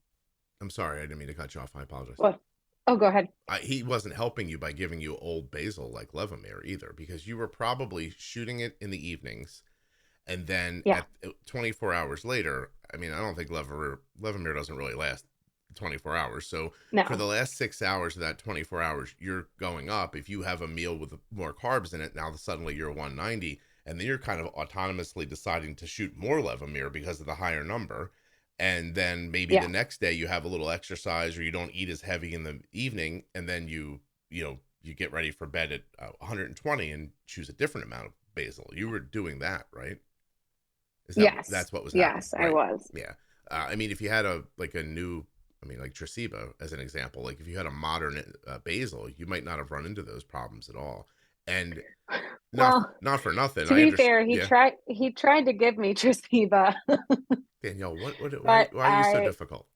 I'm sorry, I didn't mean to cut you off. I apologize. Well, oh, go ahead. He wasn't helping you by giving you old basal like Levemir either, because you were probably shooting it in the evenings, and then at 24 hours later, I mean, I don't think Levemir doesn't really last 24 hours. So for the last 6 hours of that 24 hours, you're going up. If you have a meal with more carbs in it, now suddenly you're 190, and then you're kind of autonomously deciding to shoot more Levemir because of the higher number. And then maybe the next day you have a little exercise, or you don't eat as heavy in the evening, and then you get ready for bed at 120 and choose a different amount of basal. You were doing that, right? That's what was happening. Yes, right? I was. Yeah. I mean, if you had like Tresiba as an example, like if you had a modern basal, you might not have run into those problems at all. And not for nothing. To be fair, he tried to give me Tresiba. Danielle, why are you so difficult?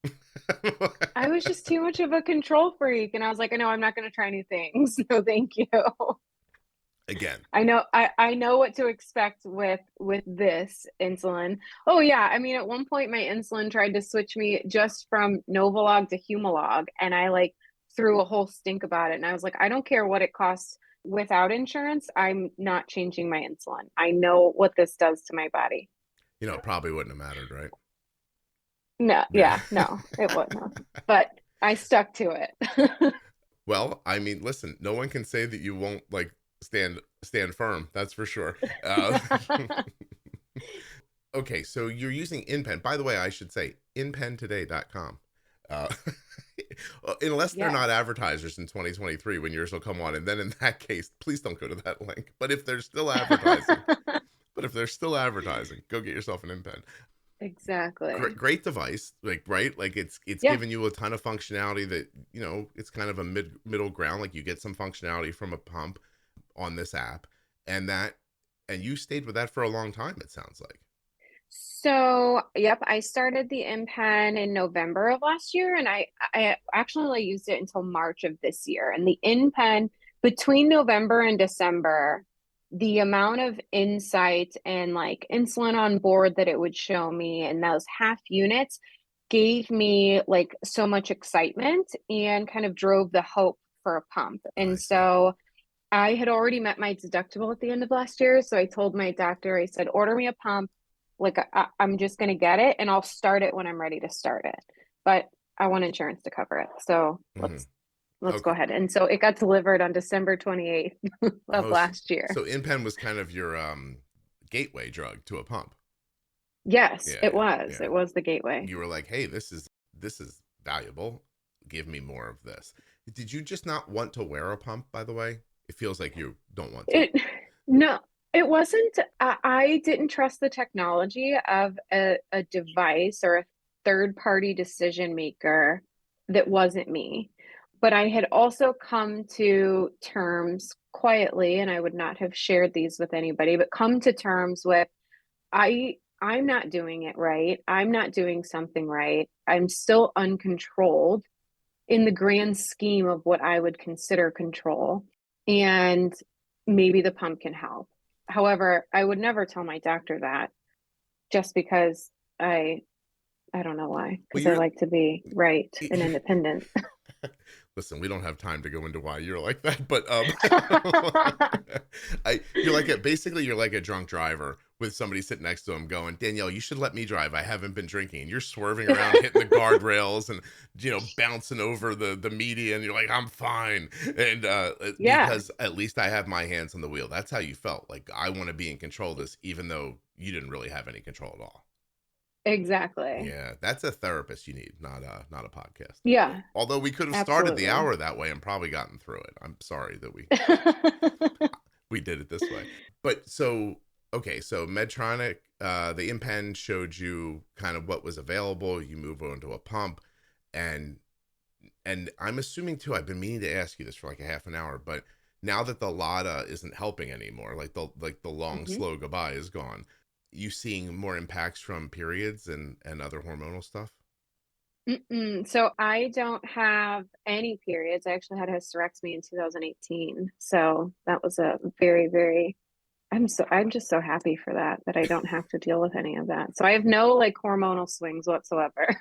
I was just too much of a control freak, and I was like, no, I'm not going to try new things. No, thank you. Again, I know what to expect with this insulin. Oh yeah, I mean, at one point my insulin tried to switch me just from Novolog to Humalog, and I like threw a whole stink about it. And I was like, I don't care what it costs without insurance. I'm not changing my insulin. I know what this does to my body. It probably wouldn't have mattered, right? No, no, it wouldn't. But I stuck to it. Well, I mean, listen, no one can say that you won't like stand firm. That's for sure. Okay, so you're using InPen. By the way, I should say inpentoday.com. Unless they're not advertisers in 2023 when yours will come on, and then in that case, please don't go to that link. But if they're still advertising, go get yourself an InPen. Exactly. Great device, like, right? Like it's giving you a ton of functionality that, it's kind of a middle ground. Like you get some functionality from a pump on this app, and you stayed with that for a long time, it sounds like. So, I started the InPen in November of last year, and I actually used it until March of this year. And the InPen, between November and December, the amount of insight and like insulin on board that it would show me and those half units gave me like so much excitement and kind of drove the hope for a pump. And so I had already met my deductible at the end of last year. So I told my doctor, I said, order me a pump. Like I'm just going to get it, and I'll start it when I'm ready to start it. But I want insurance to cover it. So let's go ahead. And so it got delivered on December 28th of last year. So InPen was kind of your gateway drug to a pump. Yes, it was. Yeah. It was the gateway. You were like, hey, this is valuable. Give me more of this. Did you just not want to wear a pump, by the way? It feels like you don't want to. No, it wasn't. I didn't trust the technology of a device or a third-party decision maker that wasn't me. But I had also come to terms quietly, and I would not have shared these with anybody, but come to terms with, I'm not doing it right. I'm not doing something right. I'm still uncontrolled in the grand scheme of what I would consider control. and maybe the pump can help. However, I would never tell my doctor that, just because I don't know why, Well, because I like to be right and independent. listen, we don't have time to go into why you're like that, but you're like a drunk driver with somebody sitting next to him going, Danielle, you should let me drive. I haven't been drinking. And you're swerving around, hitting the guardrails, and bouncing over the median. You're like, I'm fine, and Yeah, because at least I have my hands on the wheel. That's how you felt. Like, I want to be in control of this, even though you didn't really have any control at all. exactly. Yeah, that's a therapist you need, not a podcast. Yeah, Although we could have started the absolutely. hour that way and probably gotten through it. I'm sorry that we did it this way. But so okay, so Medtronic, the InPen showed you kind of what was available. You move on to a pump, and I'm assuming too. I've been meaning to ask you this for like a half an hour, but now that the LADA isn't helping anymore, like the long Mhm. slow goodbye is gone. You seeing more impacts from periods and other hormonal stuff? So I don't have any periods. I actually had a hysterectomy in 2018. So that was a very, very, I'm just so happy for that I don't have to deal with any of that. So I have no like hormonal swings whatsoever.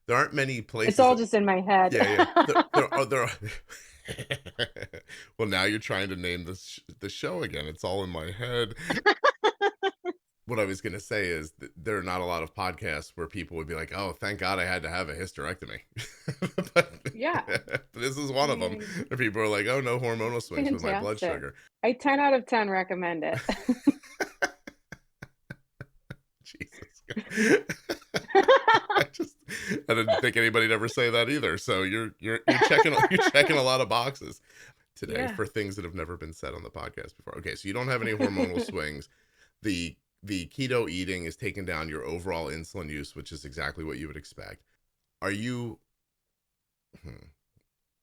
There aren't many It's places all that, just in my head. yeah. There are. Well, now you're trying to name the show again. It's all in my head. What I was going to say is that there are not a lot of podcasts where people would be like, oh, thank God I had to have a hysterectomy. but, Yeah. this is one I of them. mean, Where people are like, oh, no hormonal swings with my blood fantastic. sugar. I 10 out of 10 recommend it. Jesus. I didn't think anybody'd ever say that either. So you're checking a lot of boxes today Yeah. for things that have never been said on the podcast before. Okay, so you don't have any hormonal swings. The keto eating is taking down your overall insulin use, which is exactly what you would expect. Are you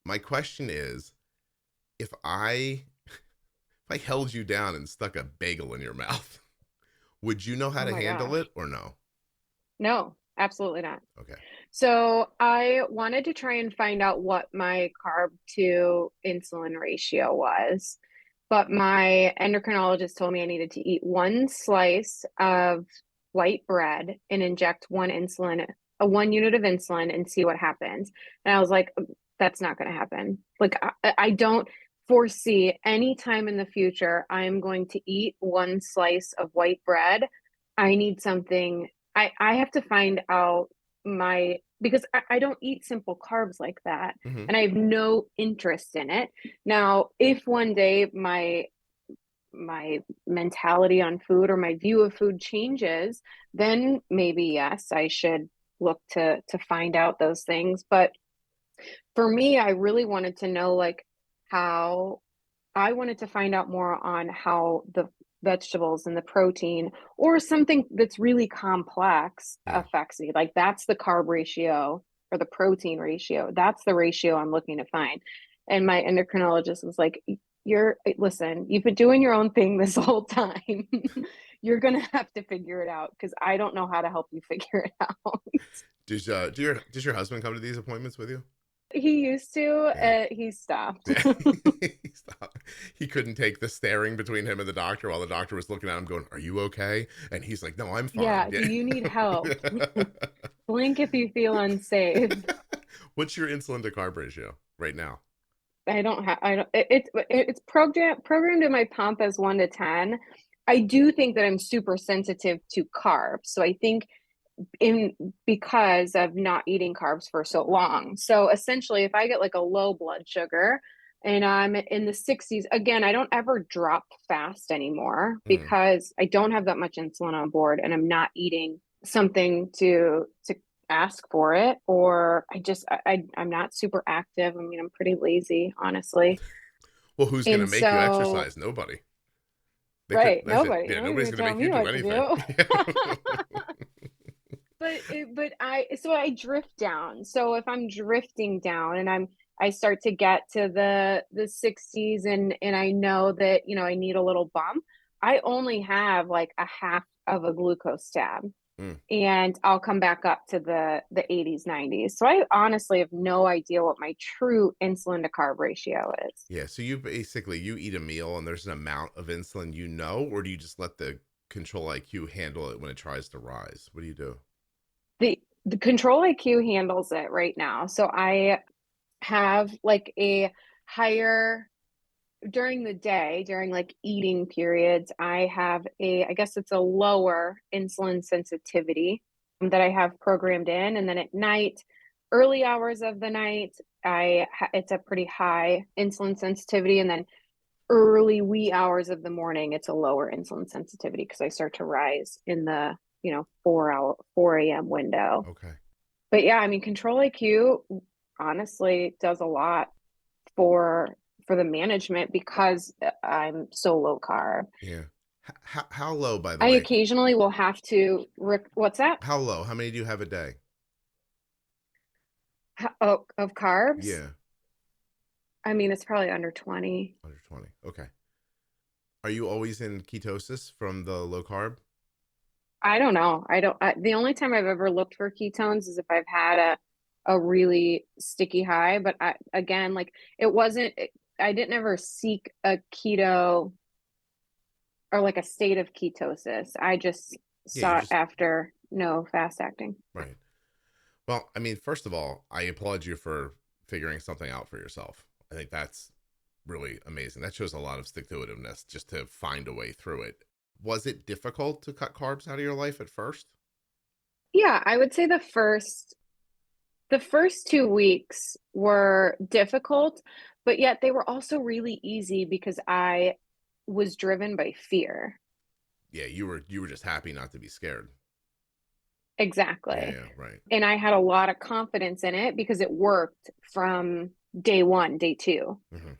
My question is, if I held you down and stuck a bagel in your mouth, would you know how Oh to my handle gosh. it or no? No, absolutely not. Okay. So I wanted to try and find out what my carb to insulin ratio was, but my endocrinologist told me I needed to eat one slice of white bread and inject one unit of insulin and see what happens. And I was like, that's not going to happen. Like, I don't foresee any time in the future I'm going to eat one slice of white bread. I need something. I have to find out because I don't eat simple carbs like that, Mm-hmm. and I have no interest in it. Now, if one day my mentality on food or my view of food changes, then maybe yes, I should look to find out those things. But for me, I really wanted to know like how I wanted to find out more on how the vegetables and the protein or something that's really complex Yeah. affects me. Like that's the carb ratio or the protein ratio. That's the ratio I'm looking to find. And my endocrinologist was like, listen, you've been doing your own thing this whole time. You're going to have to figure it out because I don't know how to help you figure it out. Does your husband come to these appointments with you? He used to, Yeah. he stopped. Yeah. He couldn't take the staring between him and the doctor while the doctor was looking at him going, are you okay? And he's like, no, I'm fine. Yeah. Yeah. Do you need help? Blink if you feel unsafe. What's your insulin to carb ratio right now? I don't, it's programmed in my pump as 1 to 10. I do think that I'm super sensitive to carbs. So I think because of not eating carbs for so long. So essentially, if I get like a low blood sugar and I'm in the 60s, again, I don't ever drop fast anymore Mm. because I don't have that much insulin on board and I'm not eating something to ask for it, or I'm not super active. I mean, I'm pretty lazy, honestly. Well, who's going to And make you so, exercise? Nobody. right, That's it. nobody, Yeah, nobody's nobody's gonna going to tell make you me do what to anything. do. But I drift down. So if I'm drifting down and I start to get to the 60s and I know that, I need a little bump, I only have like a half of a glucose tab. and I'll come back up to the 80s, 90s. So I honestly have no idea what my true insulin to carb ratio is. Yeah. So you basically, you eat a meal and there's an amount of insulin, or do you just let the control IQ handle it when it tries to rise? What do you do? The control IQ handles it right now. So I have like a higher during the day, during like eating periods, I have I guess it's a lower insulin sensitivity that I have programmed in. And then at night, early hours of the night, it's a pretty high insulin sensitivity. And then early wee hours of the morning, it's a lower insulin sensitivity because I start to rise in the, 4 a.m. window. Okay. But yeah, I mean, Control IQ honestly does a lot for the management because I'm so low carb. Yeah. How low, by the I way? occasionally will have to, what's that? How low? How many do you have a day? Of carbs? Yeah. I mean, it's probably under 20. Under 20. Okay. Are you always in ketosis from the low carb? I don't know. The only time I've ever looked for ketones is if I've had a really sticky high, but again, like I didn't ever seek a keto or like a state of ketosis. I just sought after no fast acting. Right. Well, I mean, first of all, I applaud you for figuring something out for yourself. I think that's really amazing. That shows a lot of stick-to-itiveness just to find a way through it. Was it difficult to cut carbs out of your life at first? Yeah, I would say the first 2 weeks were difficult, but yet they were also really easy because I was driven by fear. Yeah, you were just happy not to be scared. Exactly. Yeah, right. And I had a lot of confidence in it because it worked from day one, day two. Mm-hmm.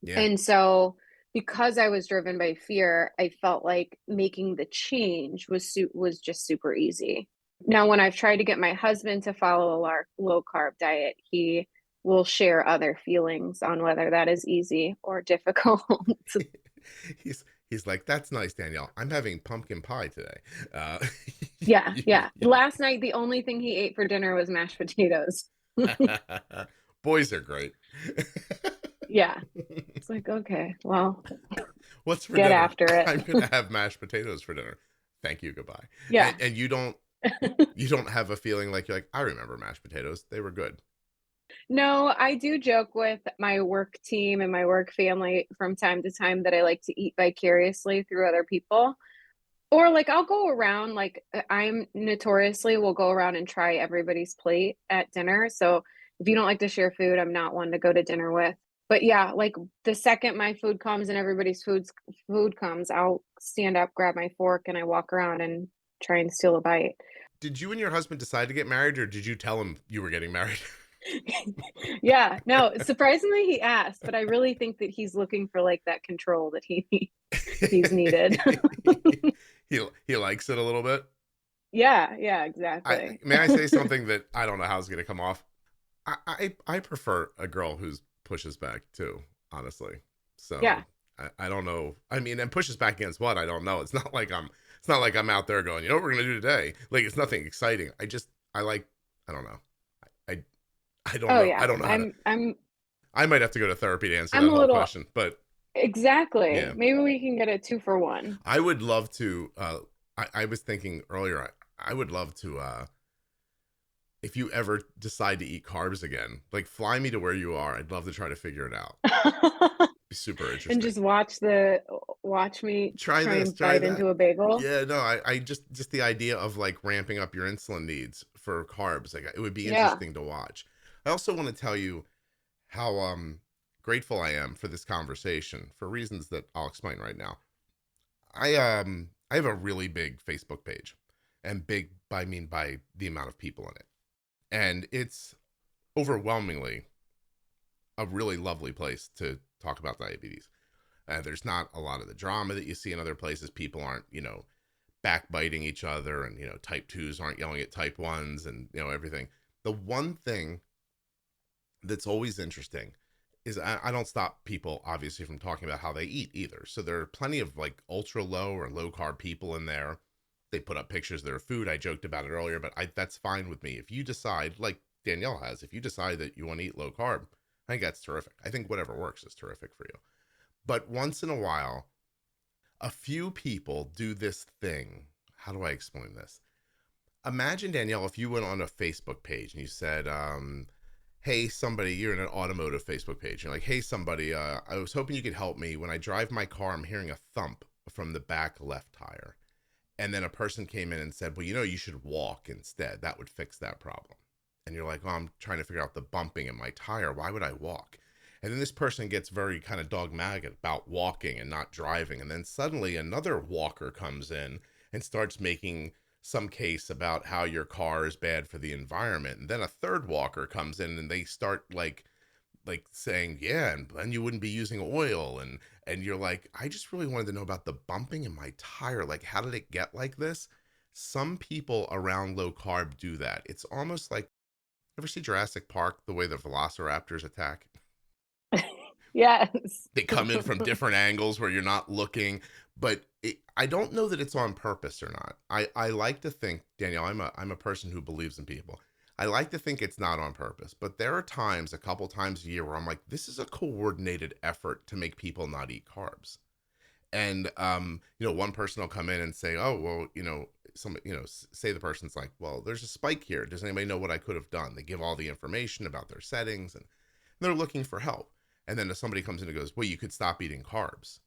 Yeah. And so because I was driven by fear, I felt like making the change was just super easy. Now, when I've tried to get my husband to follow a low carb diet, he will share other feelings on whether that is easy or difficult. He's like, that's nice, Danielle. I'm having pumpkin pie today. Yeah. Last night, the only thing he ate for dinner was mashed potatoes. Boys are great. Yeah. It's like, okay, well, what's for get dinner? after it. I'm going to have mashed potatoes for dinner. Thank you. Goodbye. Yeah. And you don't have a feeling like you're like, I remember mashed potatoes. They were good. No, I do joke with my work team and my work family from time to time that I like to eat vicariously through other people. Or like I'll go around, like I'm notoriously will go around and try everybody's plate at dinner. So if you don't like to share food, I'm not one to go to dinner with. But yeah, like the second my food comes and everybody's food comes, I'll stand up, grab my fork, and I walk around and try and steal a bite. Did you and your husband decide to get married, or did you tell him you were getting married? Yeah, no, surprisingly he asked, but I really think that he's looking for like that control that he's needed. he likes it a little bit. Yeah, exactly. May I say something that I don't know how it's going to come off? I prefer a girl who's pushes back too, honestly. So yeah, I don't know. I mean, and pushes back against what? I don't know. It's not like I'm out there going, you know what we're gonna do today? Like it's nothing exciting. I don't know. I don't know. Yeah. I don't know. I might have to go to therapy to answer that whole question. But exactly. Yeah. Maybe we can get a 2-for-1. I would love to. I was thinking earlier. I would love to. If you ever decide to eat carbs again, like fly me to where you are. I'd love to try to figure it out. Be super interesting. And just watch me try and bite into a bagel. Yeah, no, I just the idea of like ramping up your insulin needs for carbs, like it would be interesting to watch. I also want to tell you how grateful I am for this conversation for reasons that I'll explain right now. I have a really big Facebook page, and big I mean by the amount of people in it. And it's overwhelmingly a really lovely place to talk about diabetes. There's not a lot of the drama that you see in other places. People aren't, backbiting each other, and, type 2s aren't yelling at type 1s and, everything. The one thing that's always interesting is I don't stop people, obviously, from talking about how they eat either. So there are plenty of like ultra low or low carb people in there They put up pictures of their food. I joked about it earlier, but that's fine with me. If you decide, like Danielle has, if you decide that you want to eat low carb, I think that's terrific. I think whatever works is terrific for you. But once in a while, a few people do this thing. How do I explain this? Imagine, Danielle, if you went on a Facebook page and you said, hey, somebody, you're in an automotive Facebook page. You're like, hey, somebody, I was hoping you could help me. When I drive my car, I'm hearing a thump from the back left tire. And then a person came in and said, well, you should walk instead. That would fix that problem. And you're like, oh, I'm trying to figure out the bumping in my tire. Why would I walk? And then this person gets very kind of dogmatic about walking and not driving. And then suddenly another walker comes in and starts making some case about how your car is bad for the environment. And then a third walker comes in and they start like saying, yeah, and then you wouldn't be using oil. And you're like, I just really wanted to know about the bumping in my tire. Like, how did it get like this? Some people around low carb do that. It's almost like, ever see Jurassic Park, the way the velociraptors attack? Yes. They come in from different angles where you're not looking, but I don't know that it's on purpose or not. I like to think, Danielle, I'm a person who believes in people. I like to think it's not on purpose, but there are times, a couple times a year, where I'm like, this is a coordinated effort to make people not eat carbs. And, one person will come in and say, oh, well, say the person's like, well, there's a spike here. Does anybody know what I could have done? They give all the information about their settings and they're looking for help. And then if somebody comes in and goes, well, you could stop eating carbs.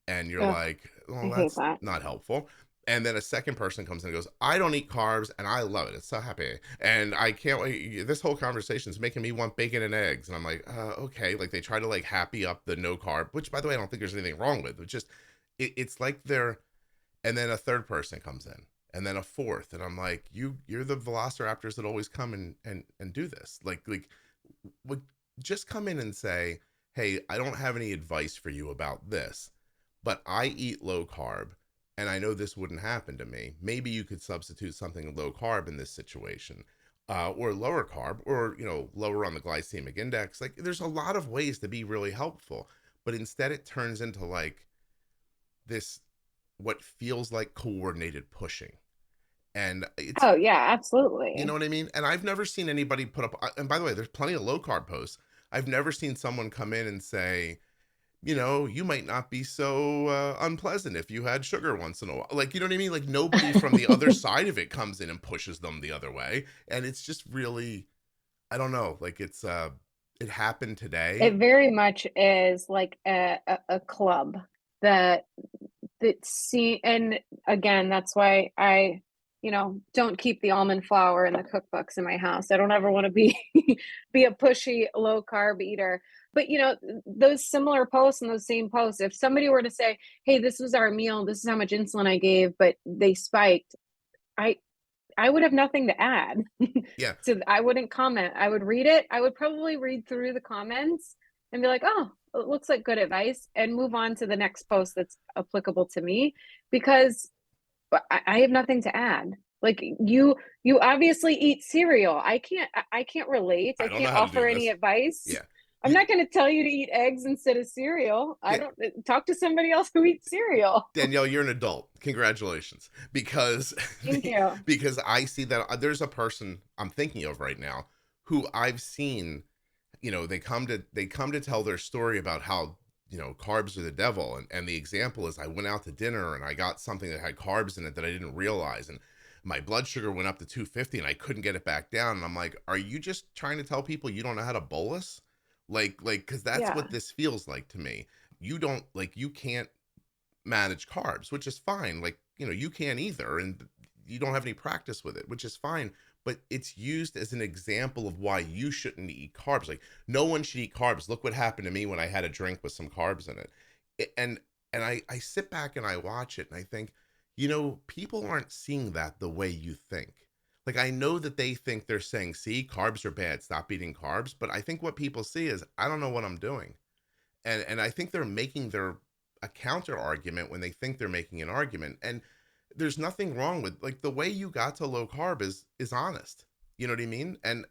And you're like, well, that's not helpful. And then a second person comes in and goes, I don't eat carbs and I love it. It's so happy. And I can't wait. This whole conversation is making me want bacon and eggs. And I'm like, okay. Like they try to like happy up the no carb, which by the way, I don't think there's anything wrong with. It's just, it's like they're, and then a third person comes in and then a fourth. And I'm like, you're the velociraptors that always come and do this. Like would just come in and say, hey, I don't have any advice for you about this, but I eat low carb. And I know this wouldn't happen to me. Maybe you could substitute something low carb in this situation, or lower carb, or, lower on the glycemic index. Like there's a lot of ways to be really helpful, but instead it turns into like this, what feels like coordinated pushing. And it's, oh yeah, absolutely. You know what I mean? And I've never seen anybody put up, and by the way, there's plenty of low carb posts. I've never seen someone come in and say, you might not be so unpleasant if you had sugar once in a while. Like, you know what I mean? Like nobody from the other side of it comes in and pushes them the other way. And it's just really, I don't know, like it's, it happened today. It very much is like a club that and again, that's why I, don't keep the almond flour in the cookbooks in my house. I don't ever want to be a pushy low carb eater. But those similar posts and those same posts, if somebody were to say, hey, this was our meal, this is how much insulin I gave, but they spiked, I would have nothing to add. Yeah. So I wouldn't comment. I would read it. I would probably read through the comments and be like, oh, it looks like good advice, and move on to the next post that's applicable to me, because I have nothing to add. Like you obviously eat cereal. I can't relate. I can't offer any advice. Yeah. I'm not going to tell you to eat eggs instead of cereal. I don't talk to somebody else who eats cereal. Danielle, you're an adult. Congratulations. Because thank you. Because I see that there's a person I'm thinking of right now who I've seen, they come to tell their story about how, carbs are the devil. And the example is I went out to dinner and I got something that had carbs in it that I didn't realize. And my blood sugar went up to 250 and I couldn't get it back down. And I'm like, are you just trying to tell people you don't know how to bolus? Like, cause that's what this feels like to me. You can't manage carbs, which is fine. Like, you can't either. And you don't have any practice with it, which is fine. But it's used as an example of why you shouldn't eat carbs. Like no one should eat carbs. Look what happened to me when I had a drink with some carbs in it. And I sit back and I watch it and I think, people aren't seeing that the way you think. Like, I know that they think they're saying, see, carbs are bad, stop eating carbs. But I think what people see is, I don't know what I'm doing. And I think they're making a counter argument when they think they're making an argument. And there's nothing wrong with, like, the way you got to low carb is honest. You know what I mean? And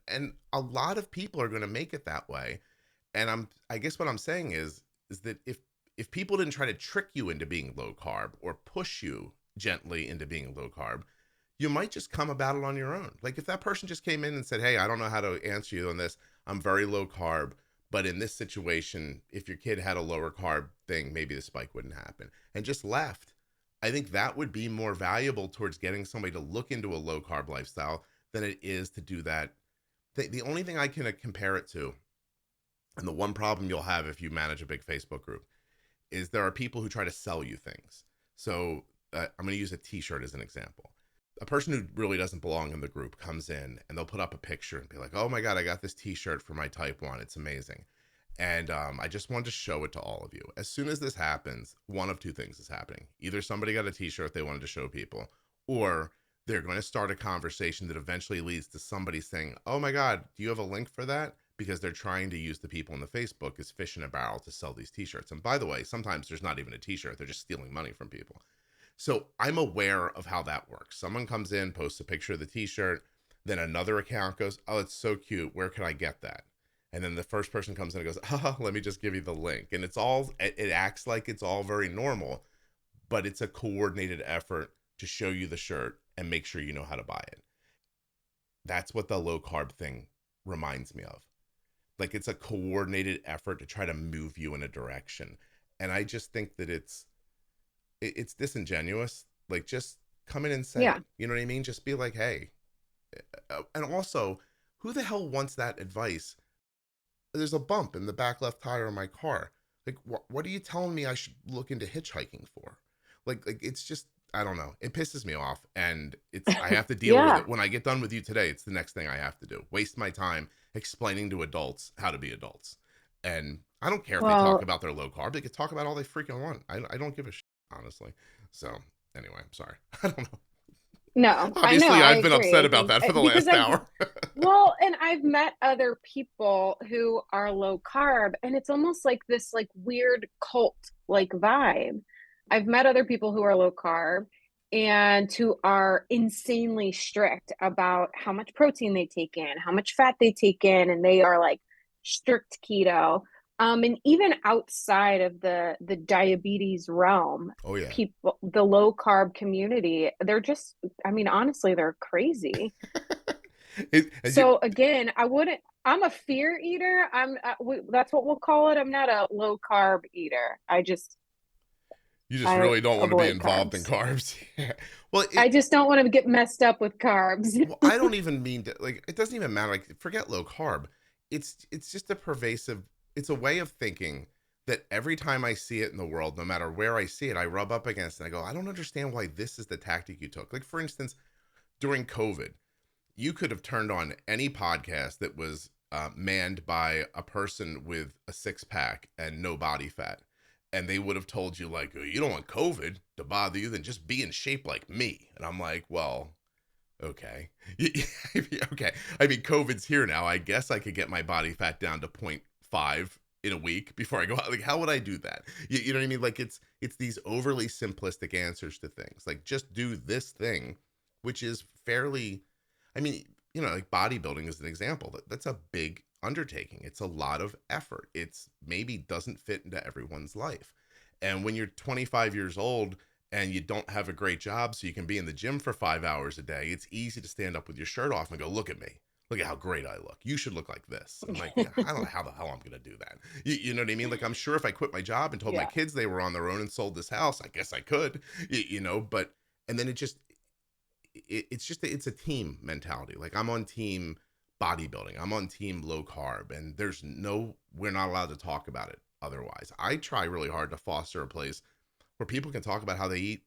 a lot of people are going to make it that way. And I guess what I'm saying is that if people didn't try to trick you into being low carb or push you gently into being low carb, you might just come about it on your own. Like if that person just came in and said, hey, I don't know how to answer you on this. I'm very low carb, but in this situation, if your kid had a lower carb thing, maybe the spike wouldn't happen, and just left. I think that would be more valuable towards getting somebody to look into a low carb lifestyle than it is to do that. The only thing I can compare it to, and the one problem you'll have if you manage a big Facebook group, is there are people who try to sell you things. So I'm going to use a t-shirt as an example. A person who really doesn't belong in the group comes in and they'll put up a picture and be like, oh my God, I got this t-shirt for my type 1. It's amazing. And I just wanted to show it to all of you. As soon as this happens, one of two things is happening. Either somebody got a t-shirt they wanted to show people, or they're going to start a conversation that eventually leads to somebody saying, oh my God, do you have a link for that? Because they're trying to use the people in the Facebook as fish in a barrel to sell these t-shirts. And by the way, sometimes there's not even a t-shirt. They're just stealing money from people. So I'm aware of how that works. Someone comes in, posts a picture of the t-shirt, then another account goes, oh, it's so cute. Where can I get that? And then the first person comes in and goes, oh, let me just give you the link. And it acts like it's all very normal, but it's a coordinated effort to show you the shirt and make sure you know how to buy it. That's what the low carb thing reminds me of. Like it's a coordinated effort to try to move you in a direction. And I just think that it's disingenuous. Like just come in and say, Yeah. you know what I mean? Just be like, hey. And also, who the hell wants that advice? There's a bump in the back left tire of my car. Like, what are you telling me I should look into hitchhiking for? Like it's just, I don't know. It pisses me off, and I have to deal with it. When I get done with you today, it's the next thing I have to do. Waste my time explaining to adults how to be adults. And I don't care if they talk about their low carb. They can talk about all they freaking want. I don't give a shit, honestly. So anyway, I'm sorry. I don't know. No, obviously I know, I've been upset about that for the last hour. Well, and I've met other people who are low carb, and it's almost like this like weird cult like vibe. I've met other people who are low carb and who are insanely strict about how much protein they take in, how much fat they take in, and they are like strict keto. And even outside of the diabetes realm, Oh yeah, people, the low carb community, they're just, I mean, honestly, they're crazy. Again, I'm a fear eater. That's what we'll call it. I'm not a low carb eater. You just really don't want to be involved in carbs. Yeah. Well, I just don't want to get messed up with carbs. Well, I don't even mean to, like, it doesn't even matter. Like, forget low carb. It's just it's a way of thinking that every time I see it in the world, no matter where I see it, I rub up against it. And I go, I don't understand why this is the tactic you took. Like, for instance, during COVID, you could have turned on any podcast that was manned by a person with a 6-pack and no body fat. And they would have told you, like, oh, you don't want COVID to bother you, then just be in shape like me. And I'm like, well, okay. Okay. I mean, COVID's here now. I guess I could get my body fat down to 0.5 in a week before I go out. Like, how would I do that? You know what I mean? Like, it's these overly simplistic answers to things. Like, just do this thing, which is fairly, I mean, you know, like bodybuilding is an example. That's a big undertaking. It's a lot of effort. It's maybe doesn't fit into everyone's life. And when you're 25 years old and you don't have a great job so you can be in the gym for 5 hours a day, it's easy to stand up with your shirt off and go, look at me. Look at how great I look. You should look like this. I'm like, yeah, I don't know how the hell I'm going to do that. You know what I mean? Like, I'm sure if I quit my job and told my kids they were on their own and sold this house, I guess I could, you know, but, and then it's a team mentality. Like, I'm on team bodybuilding. I'm on team low carb, and we're not allowed to talk about it otherwise. I try really hard to foster a place where people can talk about how they eat.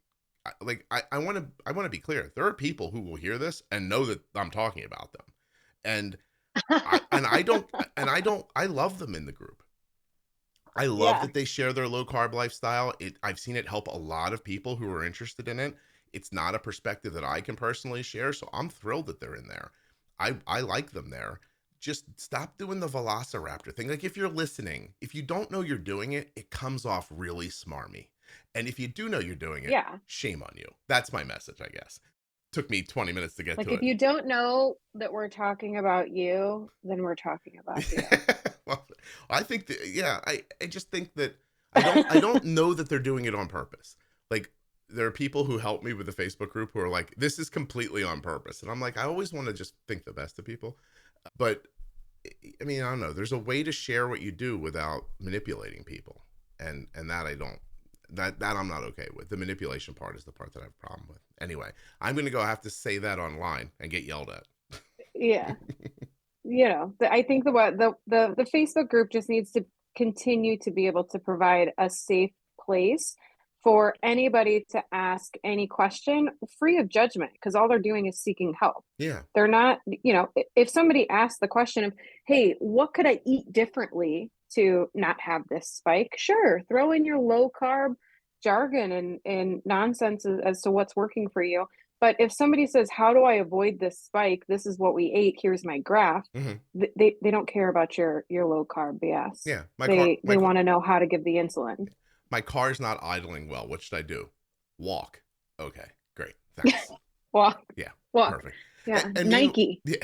Like, I want to be clear. There are people who will hear this and know that I'm talking about them. And I love them in the group. I love that they share their low carb lifestyle. I've seen it help a lot of people who are interested in it. It's not a perspective that I can personally share, so I'm thrilled that they're in there. I like them there. Just stop doing the Velociraptor thing. Like, if you're listening, if you don't know you're doing it, it comes off really smarmy. And if you do know you're doing it, shame on you. That's my message, I guess. Took me 20 minutes to get to it. Like, if you don't know that we're talking about you, then we're talking about you. Well, I think that, I just think that I don't know that they're doing it on purpose. Like, there are people who help me with the Facebook group who are like, this is completely on purpose. And I'm like, I always want to just think the best of people. But I mean, I don't know. There's a way to share what you do without manipulating people. And that I don't, that I'm not okay with. The manipulation part is the part that I have a problem with. Anyway, I'm going to have to say that online and get yelled at. Yeah. I think the Facebook group just needs to continue to be able to provide a safe place for anybody to ask any question free of judgment, because all they're doing is seeking help. Yeah. They're not, if somebody asks the question of, hey, what could I eat differently to not have this spike? Sure, throw in your low carb jargon and nonsense as to what's working for you. But if somebody says, how do I avoid this spike? This is what we ate. Here's my graph. They don't care about your low carb BS. Yeah. They want to know how to give the insulin. My car's not idling well. What should I do? Walk. Okay, great. Thanks. Walk. Yeah. Walk. Perfect. Yeah. And Nike. Yeah.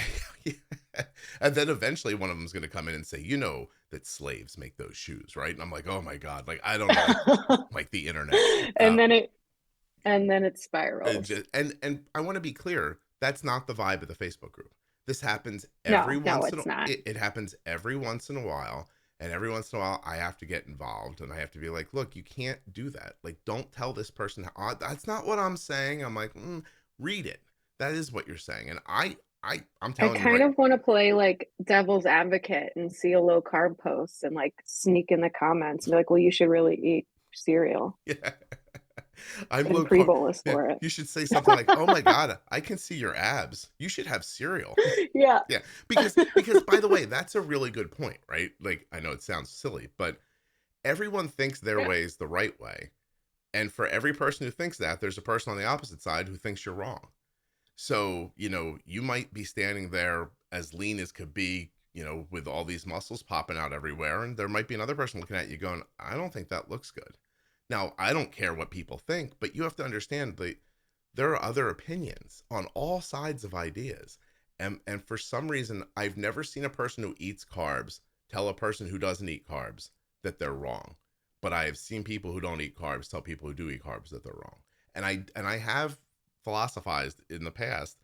And then eventually one of them's going to come in and say, you know that slaves make those shoes, right? And I'm like, oh my God. Like, I don't know. Like the internet. And then it spirals. And I want to be clear, that's not the vibe of the Facebook group. This happens every once in a while. It happens every once in a while. And every once in a while, I have to get involved and I have to be like, look, you can't do that. Like, don't tell this person that's not what I'm saying. I'm like, read it. That is what you're saying. And I'm telling you. I kind of want to play like devil's advocate and see a low carb post and like sneak in the comments and be like, well, you should really eat cereal. Yeah. I'm low pre-bolus for it. You should say something like, oh my God, I can see your abs. You should have cereal. Yeah. Yeah. Because by the way, that's a really good point, right? Like, I know it sounds silly, but everyone thinks their way is the right way. And for every person who thinks that, there's a person on the opposite side who thinks you're wrong. So, you might be standing there as lean as could be, with all these muscles popping out everywhere. And there might be another person looking at you going, I don't think that looks good. Now, I don't care what people think, but you have to understand that there are other opinions on all sides of ideas. And for some reason, I've never seen a person who eats carbs tell a person who doesn't eat carbs that they're wrong. But I have seen people who don't eat carbs tell people who do eat carbs that they're wrong. And I have philosophized in the past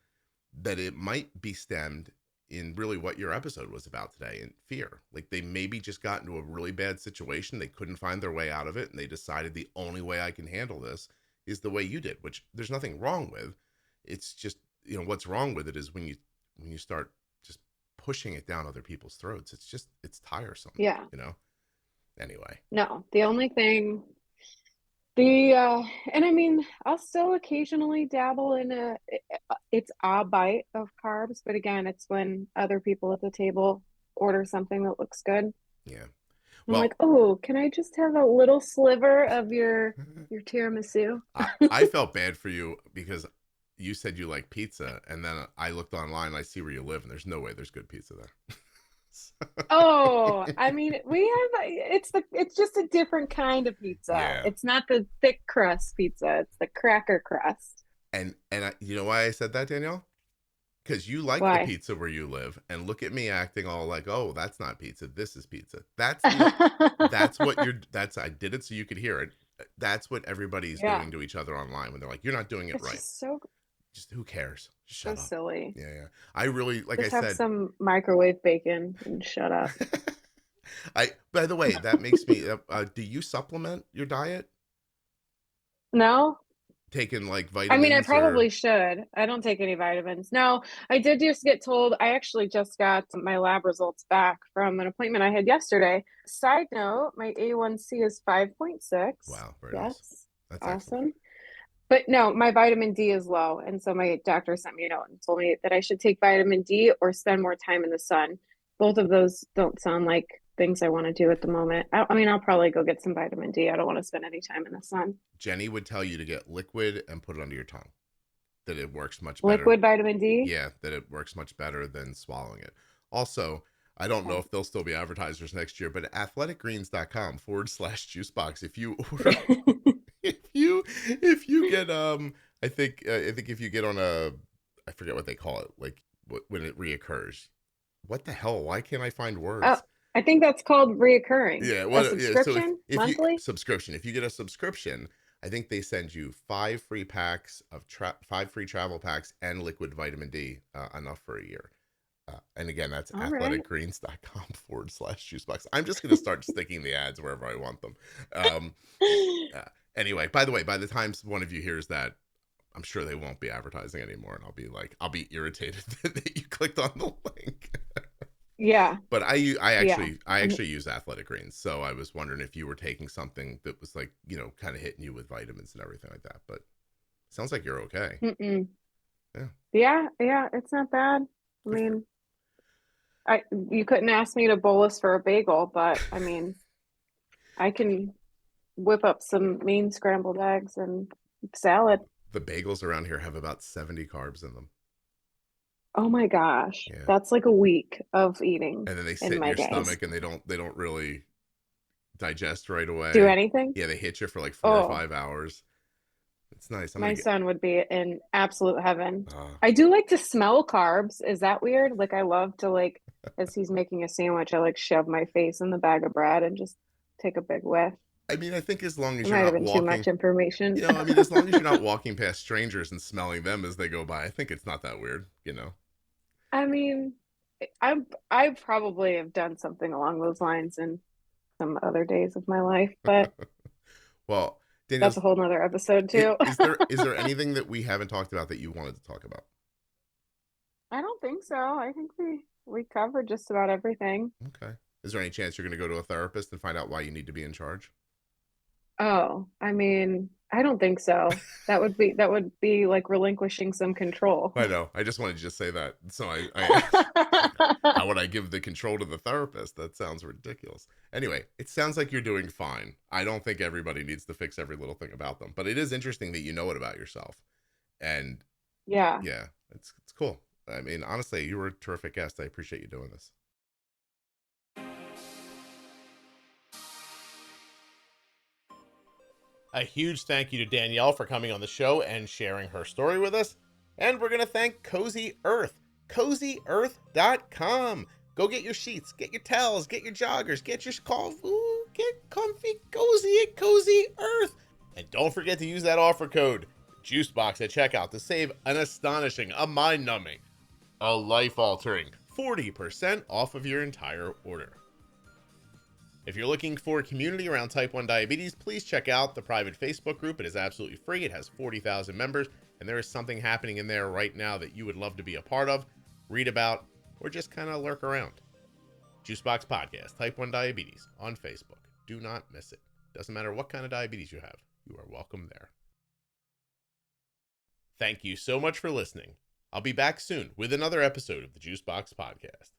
that it might be stemmed in really what your episode was about today, in fear. Like, they maybe just got into a really bad situation. They couldn't find their way out of it. And they decided the only way I can handle this is the way you did, which there's nothing wrong with. It's just, what's wrong with it is when you start just pushing it down other people's throats. It's tiresome. Yeah. Anyway. No, the only thing, and I mean, I'll still occasionally dabble in it's a bite of carbs, but again, it's when other people at the table order something that looks good. Yeah. I'm like, oh, can I just have a little sliver of your tiramisu? I felt bad for you because you said you like pizza, and then I looked online and I see where you live, and there's no way there's good pizza there. Oh, I mean, it's just a different kind of pizza. Yeah. It's not the thick crust pizza. It's the cracker crust. And you know why I said that, Danielle? Because you like the pizza where you live, and look at me acting all like, oh, that's not pizza. This is pizza. That's what I did it so you could hear it. That's what everybody's doing to each other online when they're like, you're not doing it right. Just who cares? Shut up. Silly. Yeah. I really, like just I said, have some microwave bacon and shut up. By the way, that makes me, do you supplement your diet? No. Taking like vitamins? I mean, I probably should. I don't take any vitamins. No, I did just get told, I actually just got my lab results back from an appointment I had yesterday. Side note, my A1C is 5.6. Wow. Very nice. That's awesome. Excellent. But no, my vitamin D is low. And so my doctor sent me a note and told me that I should take vitamin D or spend more time in the sun. Both of those don't sound like things I want to do at the moment. I mean, I'll probably go get some vitamin D. I don't want to spend any time in the sun. Jenny would tell you to get liquid and put it under your tongue. That it works much better. Liquid vitamin D? Yeah, that it works much better than swallowing it. Also, I don't know if they'll still be advertisers next year, but athleticgreens.com/juicebox. If you order... if you get I think if you get on I forget what they call it, like when it reoccurs. What the hell? Why can't I find words? Oh, I think that's called reoccurring. Yeah, well, subscription, so if monthly subscription. If you get a subscription, I think they send you 5 free packs of 5 free travel packs and liquid vitamin D, enough for a year. And again, that's All right. athleticgreens.com/juicebox. I'm just going to start sticking the ads wherever I want them. Anyway, by the way, by the time one of you hears that, I'm sure they won't be advertising anymore. And I'll be irritated that you clicked on the link. Yeah. But I actually use Athletic Greens. So I was wondering if you were taking something that was like, kind of hitting you with vitamins and everything like that. But it sounds like you're okay. Mm-mm. Yeah. Yeah, it's not bad. I mean, you couldn't ask me to bolus for a bagel, but I mean, I can whip up some mean scrambled eggs and salad. The bagels around here have about 70 carbs in them. Oh my gosh. Yeah. That's like a week of eating. And then they sit in your stomach and they don't really digest right away. Do anything? Yeah, they hit you for like 4 or 5 hours. It's nice. My son would be in absolute heaven. Uh, I do like to smell carbs. Is that weird? Like I love to as he's making a sandwich, I shove my face in the bag of bread and just take a big whiff. I mean, I think as long as It you're might not have been walking, too much information. as long as you're not walking past strangers and smelling them as they go by, I think it's not that weird, I mean, I probably have done something along those lines in some other days of my life, but well, Danielle, that's a whole nother episode too. Is there anything that we haven't talked about that you wanted to talk about? I don't think so. I think we covered just about everything. Okay. Is there any chance you're going to go to a therapist and find out why you need to be in charge? Oh, I mean, I don't think so. That would be like relinquishing some control. I know. I just wanted to just say that. So how would I give the control to the therapist? That sounds ridiculous. Anyway, it sounds like you're doing fine. I don't think everybody needs to fix every little thing about them, but it is interesting that you know it about yourself. And yeah, it's cool. I mean, honestly, you were a terrific guest. I appreciate you doing this. A huge thank you to Danielle for coming on the show and sharing her story with us. And we're going to thank Cozy Earth, CozyEarth.com. Go get your sheets, get your towels, get your joggers, get your get comfy, cozy at Cozy Earth. And don't forget to use that offer code Juicebox at checkout to save an astonishing, a mind-numbing, a life-altering 40% off of your entire order. If you're looking for a community around type 1 diabetes, please check out the private Facebook group. It is absolutely free. It has 40,000 members, and there is something happening in there right now that you would love to be a part of, read about, or just kind of lurk around. Juicebox Podcast, type 1 diabetes on Facebook. Do not miss it. Doesn't matter what kind of diabetes you have. You are welcome there. Thank you so much for listening. I'll be back soon with another episode of the Juicebox Podcast.